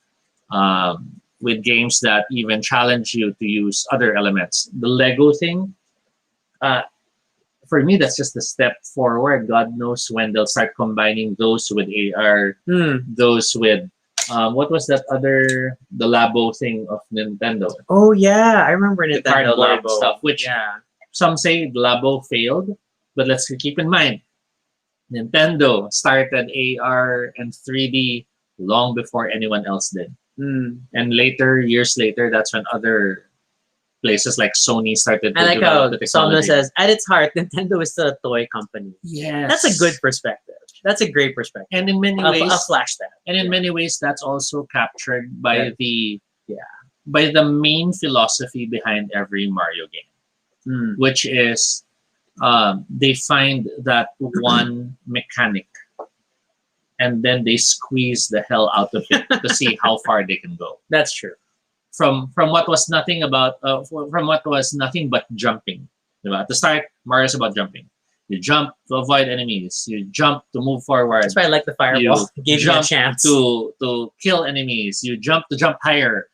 B: with games that even challenge you to use other elements. The Lego thing, uh, for me, that's just a step forward. God knows when they'll start combining those with AR,
A: Mm.
B: those with what was that other the Labo thing of Nintendo,
A: Oh yeah, I remember
B: the
A: Nintendo
B: cardboard
A: Labo
B: stuff, which
A: yeah.
B: some say Labo failed, but let's keep in mind Nintendo started AR and 3D long before anyone else did.
A: Mm.
B: And later, years later, that's when other places like Sony started
A: I
B: to
A: like how
B: develop the
A: Somna
B: technology.
A: says, at its heart, Nintendo is still a toy company.
B: Yes,
A: That's a good perspective. That's a great perspective.
B: And in many
A: I'll,
B: ways,
A: I'll flash that.
B: and in
A: Yeah.
B: many ways, that's also captured by
A: Yeah.
B: the
A: Yeah.
B: by the main philosophy behind every Mario game,
A: Mm.
B: which is they find that one mechanic and then they squeeze the hell out of it to see how far they can go.
A: That's true.
B: From what was nothing about from what was nothing but jumping. Diba? At the start, Mario's about jumping. You jump to avoid enemies. You jump to move forward.
A: That's why I like the fireball.
B: You
A: It gave me a
B: jump
A: chance.
B: to kill enemies. You jump to jump higher.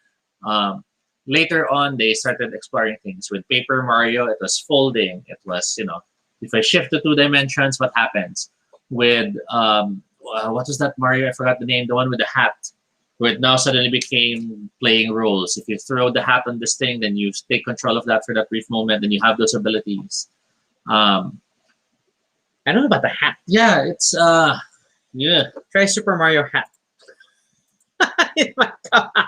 B: Later on, they started exploring things. With Paper Mario, it was folding. It was, if I shift to 2 dimensions, what happens? With what was that Mario? I forgot the name. The one with the hat, where it now suddenly became playing roles. If you throw the hat on this thing, then you take control of that for that brief moment, and you have those abilities.
A: I know about the hat.
B: Yeah, it's yeah.
A: Try Super Mario hat. It might come out.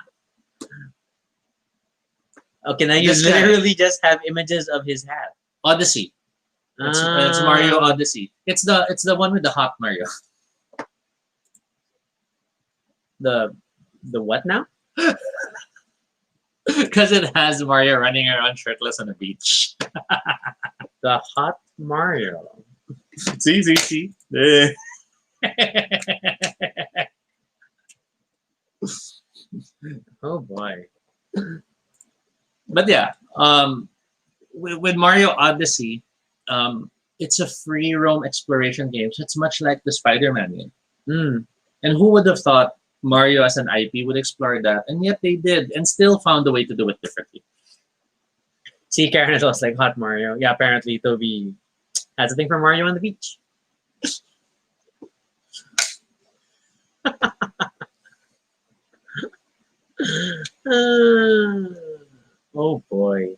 A: Okay, now you
B: This guy.
A: literally just have images of his hat.
B: Odyssey. It's Mario Odyssey. It's the one with the hot Mario.
A: The what now?
B: Because it has Mario running around shirtless on the beach.
A: The hot Mario.
B: See.
A: Oh boy.
B: But yeah, with Mario Odyssey, it's a free roam exploration game. So it's much like the Spider-Man game.
A: Mm.
B: And who would have thought Mario as an IP would explore that? And yet they did, and still found a way to do it differently.
A: See, Karen was like hot Mario. Yeah, apparently Toby has a thing for Mario on the beach. Oh boy.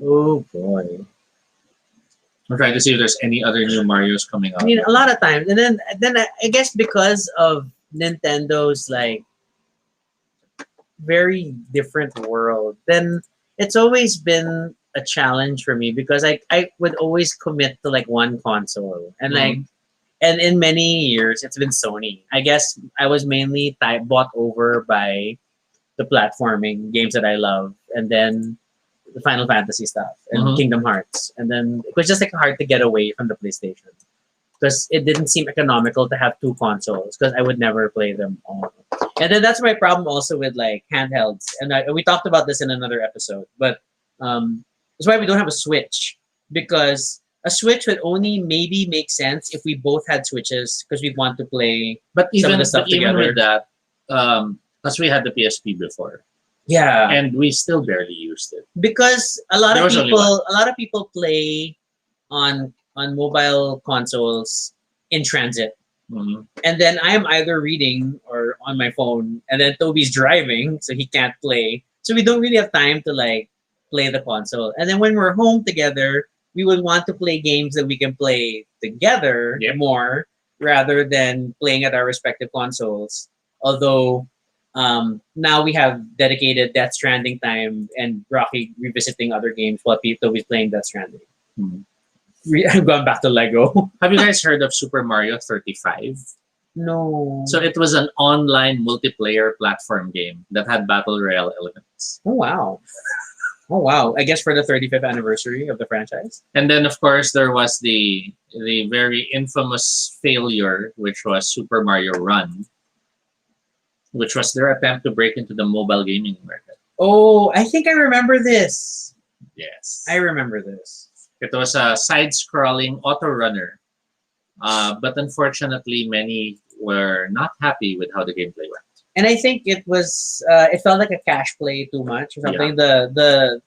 A: Oh boy.
B: I'm trying to see if there's any other new Marios coming out.
A: I mean, a lot of times, and then I guess because of Nintendo's like very different world, then it's always been a challenge for me because I would always commit to like one console and like and in many years it's been Sony. I guess I was mainly bought over by the platforming games that I love, and then the Final Fantasy stuff and
B: Mhm.
A: Kingdom Hearts, and then it was just like hard to get away from the PlayStation because it didn't seem economical to have two consoles because I would never play them all. And then that's my problem also with like handhelds, and we talked about this in another episode, but that's why we don't have a Switch because a Switch would only maybe make sense if we both had Switches because we want to play
B: But
A: some of
B: even
A: the stuff
B: but even
A: together.
B: with that, because we had the PSP before,
A: Yeah,
B: and we still barely used it.
A: because
B: There was only one.
A: a lot of people play on mobile consoles in transit,
B: Mhm.
A: and then I am either reading or on my phone, and then Toby's driving, so he can't play. So we don't really have time to like play the console. And then when we're home together, we would want to play games that we can play together
B: Yep.
A: more rather than playing at our respective consoles. Although now we have dedicated Death Stranding time and Rocky revisiting other games while Toby's playing Death Stranding.
B: Mhm.
A: I'm going back to Lego.
B: Have you guys heard of Super Mario 35?
A: No.
B: So it was an online multiplayer platform game that had battle royale elements.
A: Oh wow. Oh wow. I guess for the 35th anniversary of the franchise.
B: And then of course there was the very infamous failure, which was Super Mario Run, which was their attempt to break into the mobile gaming market.
A: Oh, I think I remember this.
B: Yes.
A: I remember this.
B: It was a side-scrolling auto runner, but unfortunately, many were not happy with how the gameplay went.
A: And I think it was it felt like a cash play too much or something. The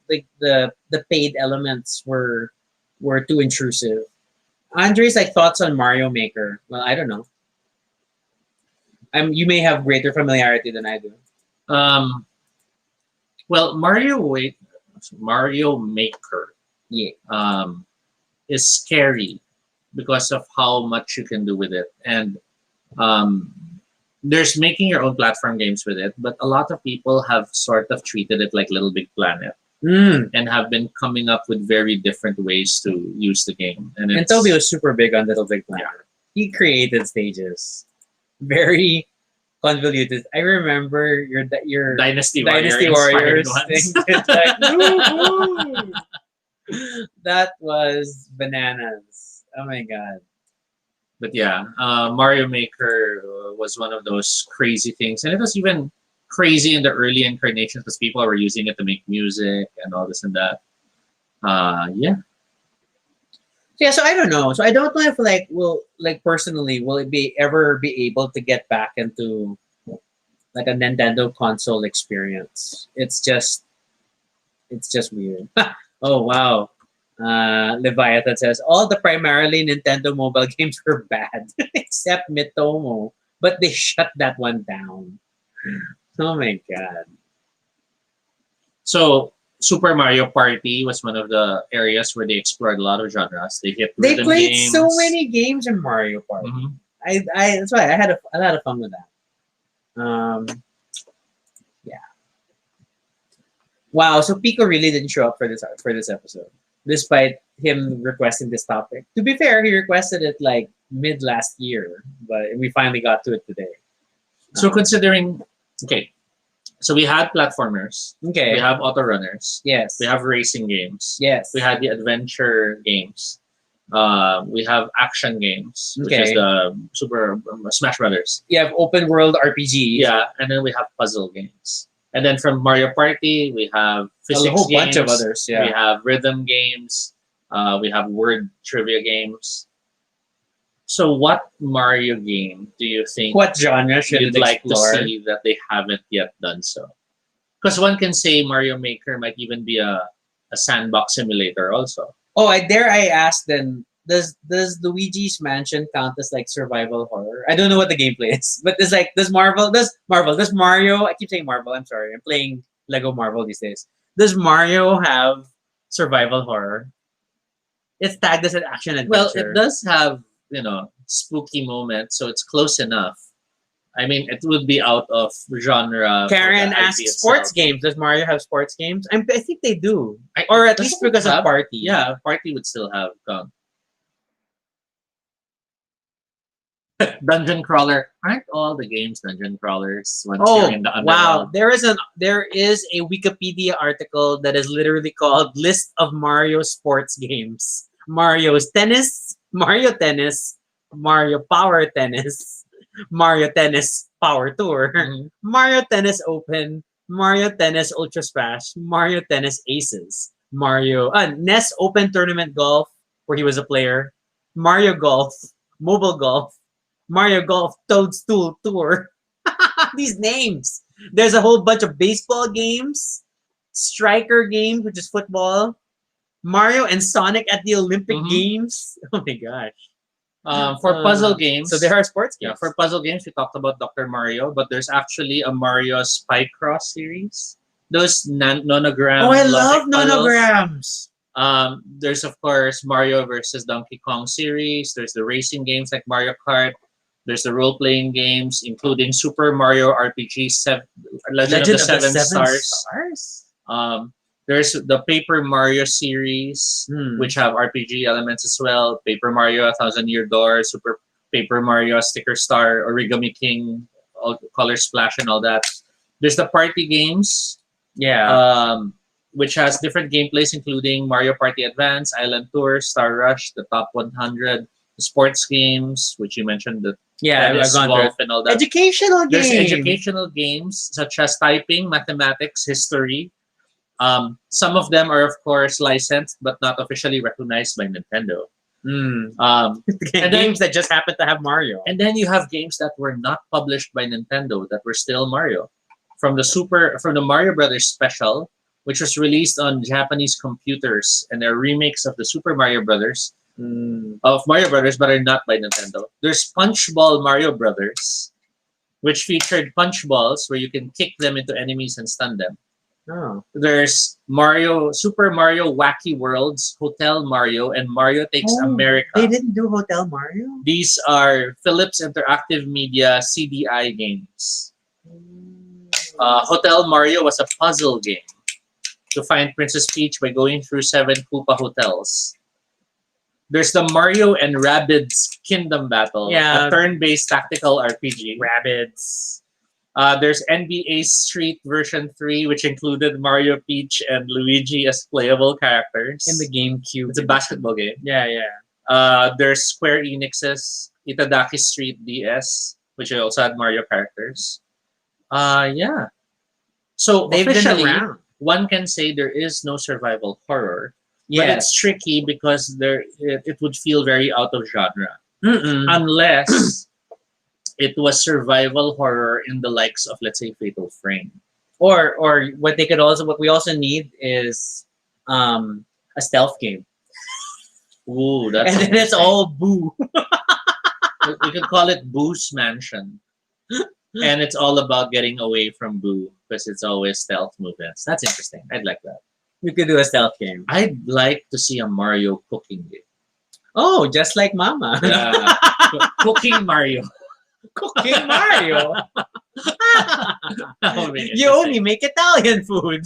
A: paid elements were too intrusive. Andre's like thoughts on Mario Maker. Well, I don't know. You may have greater familiarity than I do.
B: Um, well, Mario Maker
A: Yeah.
B: is scary because of how much you can do with it, and um, there's making your own platform games with it, but a lot of people have sort of treated it like Little Big Planet and have been coming up with very different ways to use the game. And
A: Toby was super big on Little Big Planet. He created stages. Very convoluted. I remember your
B: Dynasty
A: Warriors
B: ones.
A: thing. It's like, woo-hoo! That was bananas. Oh my god.
B: But yeah, Mario Maker was one of those crazy things, and it was even crazy in the early incarnations because people were using it to make music and all this and that. Yeah.
A: Yeah, so I don't know. So I don't know if personally will it ever be able to get back into like a Nintendo console experience. It's just weird. Oh wow. Leviathan says all the primarily Nintendo mobile games were bad except Mitomo, but they shut that one down. Oh my god.
B: So Super Mario Party was one of the areas where they explored a lot of genres. They hit
A: They
B: rhythm
A: played
B: games.
A: so many games in Mario Party.
B: Mhm.
A: I that's why I had a lot of fun with that. Yeah. Wow. So Pico really didn't show up for this episode, despite him requesting this topic. To be fair, he requested it like mid last year, but we finally got to it today.
B: So considering, okay, so we had platformers,
A: Okay.
B: we have auto runners,
A: Yes.
B: we have racing games,
A: Yes.
B: we had the adventure games, we have action games, which is
A: Okay.
B: the Super Smash Brothers.
A: You have open world RPG.
B: Yeah, and then we have puzzle games. And then from Mario Party, we have physics
A: a whole
B: games,
A: bunch of others. Yeah.
B: we have rhythm games, we have word trivia games. So what Mario game do you think
A: What genre should
B: you'd
A: it
B: like
A: explore?
B: to see that they haven't yet done so? Because one can say Mario Maker might even be a sandbox simulator also.
A: Oh, I ask then, does Luigi's Mansion count as like survival horror? I don't know what the gameplay is, but it's like does Mario? I keep saying Marvel. I'm sorry. I'm playing Lego Marvel these days. Does Mario have survival horror? It's tagged as an action adventure.
B: Well, it does have, spooky moments, so it's close enough. I mean, it would be out of genre. For
A: Karen
B: the
A: asks,
B: IP
A: sports
B: itself.
A: games. Does Mario have sports games? I think they do.
B: I-
A: Or at
B: doesn't
A: least
B: it
A: because of
B: have-
A: Party.
B: Yeah, Party would still have dungeon crawler. Aren't all the games dungeon crawlers once
A: Oh,
B: you're in the
A: wow.
B: underworld?
A: There is a Wikipedia article that is literally called List of Mario Sports Games. Mario Tennis, Mario Power Tennis, Mario Tennis Power Tour,
B: Mhm.
A: Mario Tennis Open, Mario Tennis Ultra Smash, Mario Tennis Aces, NES Open Tournament Golf, where he was a player, Mario Golf, Mobile Golf, Mario Golf Toadstool Tour. These names. There's a whole bunch of baseball games, striker games, which is football, Mario and Sonic at the Olympic
B: Mhm.
A: Games. Oh my gosh.
B: For puzzle games,
A: So there are sports games.
B: yeah, for puzzle games, we talked about Dr. Mario, but there's actually a Mario Spycross series. Those nonogram.
A: Oh, I love
B: logic puzzles.
A: nonograms.
B: There's of course Mario versus Donkey Kong series. There's the racing games like Mario Kart. There's the role-playing games, including Super Mario RPG, Legend of the Seven Stars. There's the Paper Mario series, which have RPG elements as well. Paper Mario, A Thousand Year Door, Super Paper Mario, Sticker Star, Origami King, Color Splash, and all that. There's the party games,
A: Yeah.
B: which has different gameplays, including Mario Party Advance, Island Tour, Star Rush, the Top 100, the sports games, which you mentioned, the
A: Yeah, I've
B: tennis,
A: gone through
B: golf,
A: it.
B: and all that.
A: Educational
B: There's
A: games.
B: educational games such as typing, mathematics, history. Some of them are, of course, licensed but not officially recognized by Nintendo. And
A: Games that just happen to have Mario.
B: And then you have games that were not published by Nintendo that were still Mario. From the Mario Brothers Special, which was released on Japanese computers, and they're remakes of the Super Mario Brothers of Mario Brothers, but are not by Nintendo. There's Punchball Mario Brothers, which featured punch balls where you can kick them into enemies and stun them.
A: Oh.
B: There's Super Mario Wacky Worlds, Hotel Mario, and Mario Takes America.
A: They didn't do Hotel Mario?
B: These are Philips Interactive Media CDI games. Hotel Mario was a puzzle game to find Princess Peach by going through 7 Koopa hotels. There's the Mario and Rabbids Kingdom Battle, a turn-based tactical RPG.
A: Rabbids.
B: There's NBA Street version 3, which included Mario, Peach, and Luigi as playable characters.
A: In the GameCube.
B: It's a basketball game.
A: Yeah, yeah.
B: There's Square Enix's Itadaki Street DS, which also had Mario characters. Yeah. So
A: They've been
B: officially,
A: around.
B: one can say there is no survival horror.
A: Yeah.
B: But it's tricky because it would feel very out of genre.
A: Mm-mm.
B: Unless it was survival horror in the likes of, let's say, Fatal Frame.
A: Or what we also need is a stealth game.
B: Ooh, that's
A: And then it's all boo.
B: we could call it Boo's Mansion. And it's all about getting away from Boo because it's always stealth movements. That's interesting. I'd like that.
A: We could do a stealth game.
B: I'd like to see a Mario cooking game.
A: Oh, just like Mama.
B: Yeah. Cooking Mario.
A: Cooking Mario.
B: That would be
A: You only make Italian food.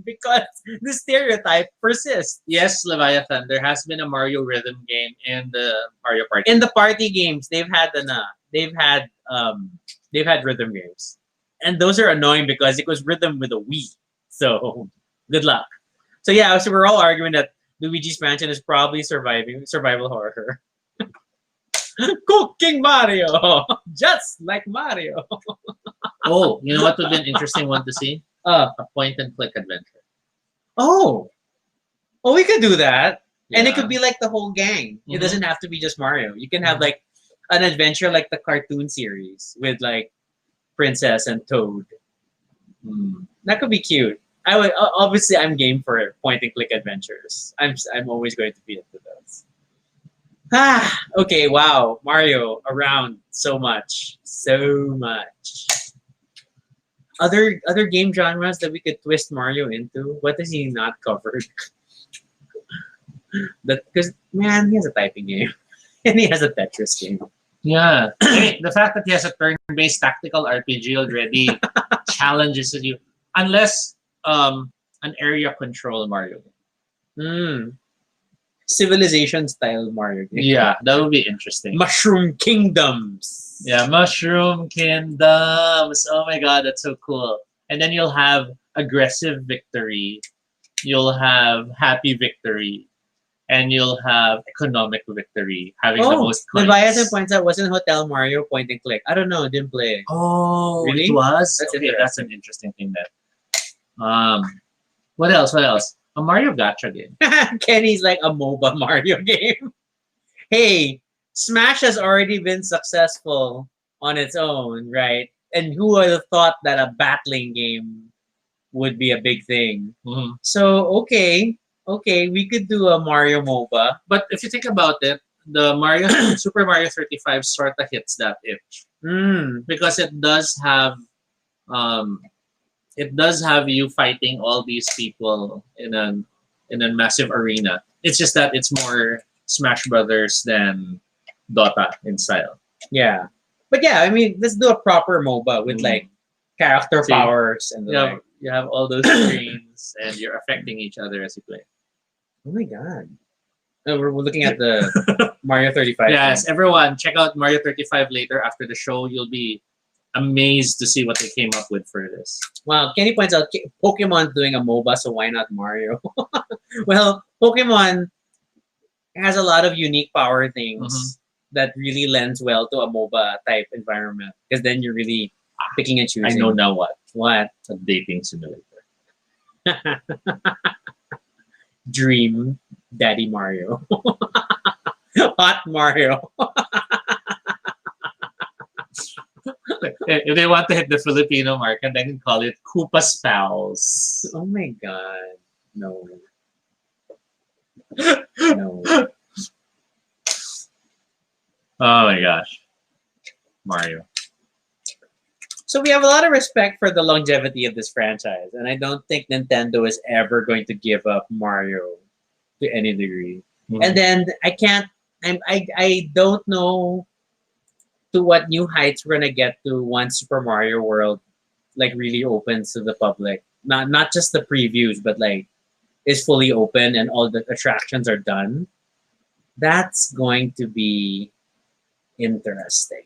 A: Because the stereotype persists.
B: Yes, Leviathan. There has been a Mario rhythm game in the Mario Party.
A: In the party games, they've had rhythm games. And those are annoying because it was rhythm with a Wii. So good luck. So yeah, so we're all arguing that Luigi's Mansion is probably survival horror. Cooking Mario, just like Mario.
B: Oh, you know what would be an interesting one to see? A point-and-click adventure.
A: Oh, we could do that, and it
B: Yeah.
A: could be like the whole gang. It
B: Mhm.
A: doesn't have to be just Mario. You can have like an adventure like the cartoon series with like Princess and Toad. That could be cute. I would obviously I'm game for it. Point-and-click adventures. I'm always going to be into those. Okay, wow. Mario around so much. Other game genres that we could twist Mario into. What has he not covered? Because man, he has a typing game. And he has a Tetris game.
B: Yeah. Hey, the fact that he has a turn-based tactical RPG already challenges you. Unless an area control Mario.
A: Mm. Civilization style Mario game.
B: Yeah, that would be interesting.
A: Mushroom Kingdoms.
B: Yeah, Mushroom Kingdoms. Oh my god, that's so cool. And then you'll have aggressive victory, you'll have happy victory, and you'll have economic victory, having the
A: Oh,
B: most coins.
A: Leviathan points out, wasn't Hotel Mario point and click? I don't know, didn't play.
B: Oh,
A: Really?
B: it was?
A: That's
B: Okay, that's an interesting thing then. What else? What else? A Mario Gacha game.
A: Kenny's like a MOBA Mario game. Hey, Smash has already been successful on its own, right? And who would have thought that a battling game would be a big thing?
B: Mhm.
A: So okay, we could do a Mario MOBA.
B: But if you think about it, the Mario Super Mario 35 sort of hits that itch because um, it does have you fighting all these people in a massive arena. It's just that it's more Smash Brothers than Dota in style.
A: Yeah, but yeah, I mean, let's do a proper MOBA with like character
B: See,
A: powers and the like.
B: You have all those screens and you're affecting each other as you play.
A: Oh my god! We're looking at the Mario 35.
B: Yes,
A: thing.
B: everyone, check out Mario 35 later after the show. You'll be amazed to see what they came up with for this.
A: Wow, Kenny points out Pokemon's doing a MOBA, so why not Mario? Well, Pokemon has a lot of unique power things that really lends well to a MOBA type environment because then you're really picking and choosing.
B: I know now what.
A: What?
B: A dating simulator.
A: Dream Daddy Mario. Hot Mario.
B: If they want to hit the Filipino market, they can call it Koopa Pals.
A: Oh my god. No. No.
B: Oh my gosh. Mario.
A: So we have a lot of respect for the longevity of this franchise, and I don't think Nintendo is ever going to give up Mario to any degree. And then I don't know to what new heights we're gonna get to once Super Mario World like really opens to the public. Not just the previews, but like is fully open and all the attractions are done. That's going to be interesting.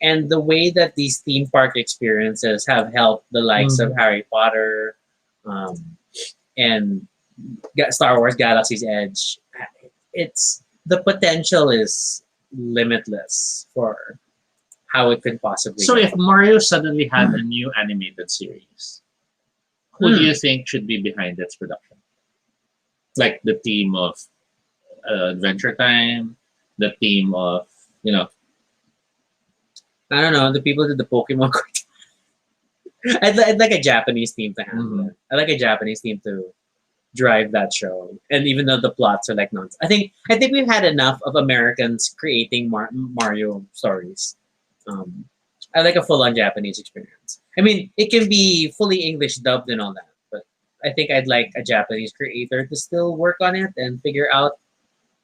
A: And the way that these theme park experiences have helped the likes of Harry Potter and Star Wars Galaxy's Edge, it's the potential is limitless for how it could possibly
B: So
A: go.
B: if Mario suddenly had a new animated series, who do you think should be behind its production? Like the team of Adventure Time, the team of,
A: I don't know, the people did the Pokemon I'd like a Japanese team to handle it. I like a Japanese team to drive that show. And even though the plots are like nonsense. I think we've had enough of Americans creating Mario stories. I like a full-on Japanese experience. I mean, it can be fully English dubbed and all that, but I think I'd like a Japanese creator to still work on it and figure out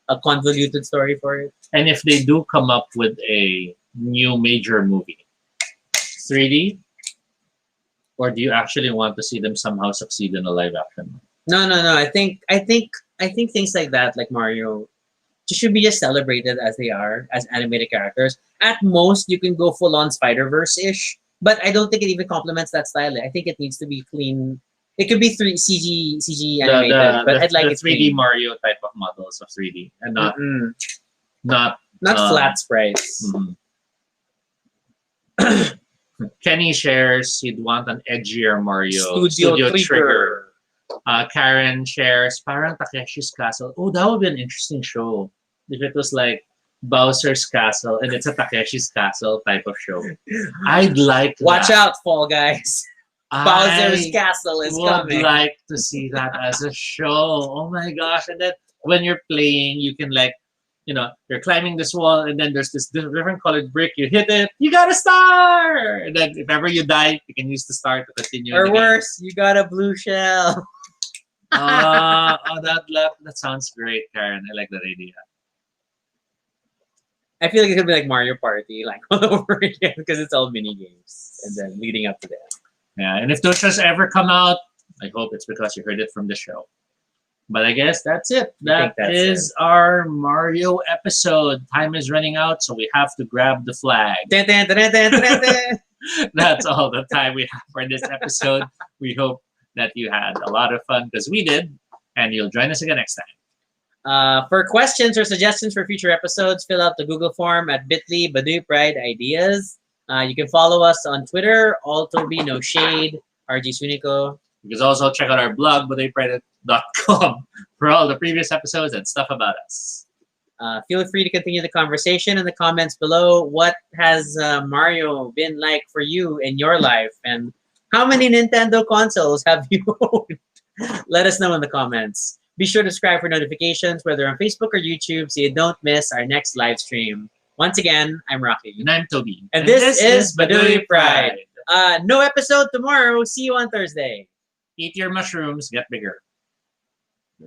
A: a convoluted story for it.
B: And if they do come up with a new major movie, 3D, or do you actually want to see them somehow succeed in a live action?
A: No. I think things like that, like Mario, should be just celebrated as they are, as animated characters. At most, you can go full on Spider-Verse-ish, but I don't think it even complements that style. I think it needs to be clean. It could be CG animated, but I'd like
B: the
A: it
B: 3D
A: clean.
B: Mario type of models of 3D, and not
A: flat sprites.
B: Kenny shares he'd want an edgier Mario
A: Studio Trigger.
B: Karen shares parang Takeshi's Castle. Oh, that would be an interesting show if it was like Bowser's Castle and it's a Takeshi's Castle type of show. I'd like
A: Watch
B: that.
A: out, Fall Guys. Bowser's Castle is coming.
B: Would like to see that as a show. Oh my gosh! And then when you're playing, you can you're climbing this wall, and then there's this different colored brick. You hit it, you got a star. And then if ever you die, you can use the star to continue.
A: Or worse, you got a blue shell.
B: That sounds great, Karen. I like that idea.
A: I feel like it's gonna be like Mario Party, like all over again, because it's all mini games, and then leading up to that.
B: Yeah, and if those shows ever come out, I hope it's because you heard it from the show. But I guess that's it. That is our Mario episode. Time is running out, so we have to grab the flag.
A: Dun, dun, dun, dun, dun, dun, dun.
B: That's all the time we have for this episode. We hope that you had a lot of fun because we did, and you'll join us again next time.
A: For questions or suggestions for future episodes, fill out the Google form at bit.ly Baduy Pride Ideas. You can follow us on Twitter, alltoby, no shade, RG Sunico.
B: You can also check out our blog, baduypride.com, for all the previous episodes and stuff about us.
A: Feel free to continue the conversation in the comments below. What has Mario been like for you in your life? And how many Nintendo consoles have you owned? Let us know in the comments. Be sure to subscribe for notifications, whether on Facebook or YouTube, so you don't miss our next live stream. Once again, I'm Rocky.
B: And I'm Toby.
A: And this is Baduy Pride. No episode tomorrow. See you on Thursday.
B: Eat your mushrooms, get bigger.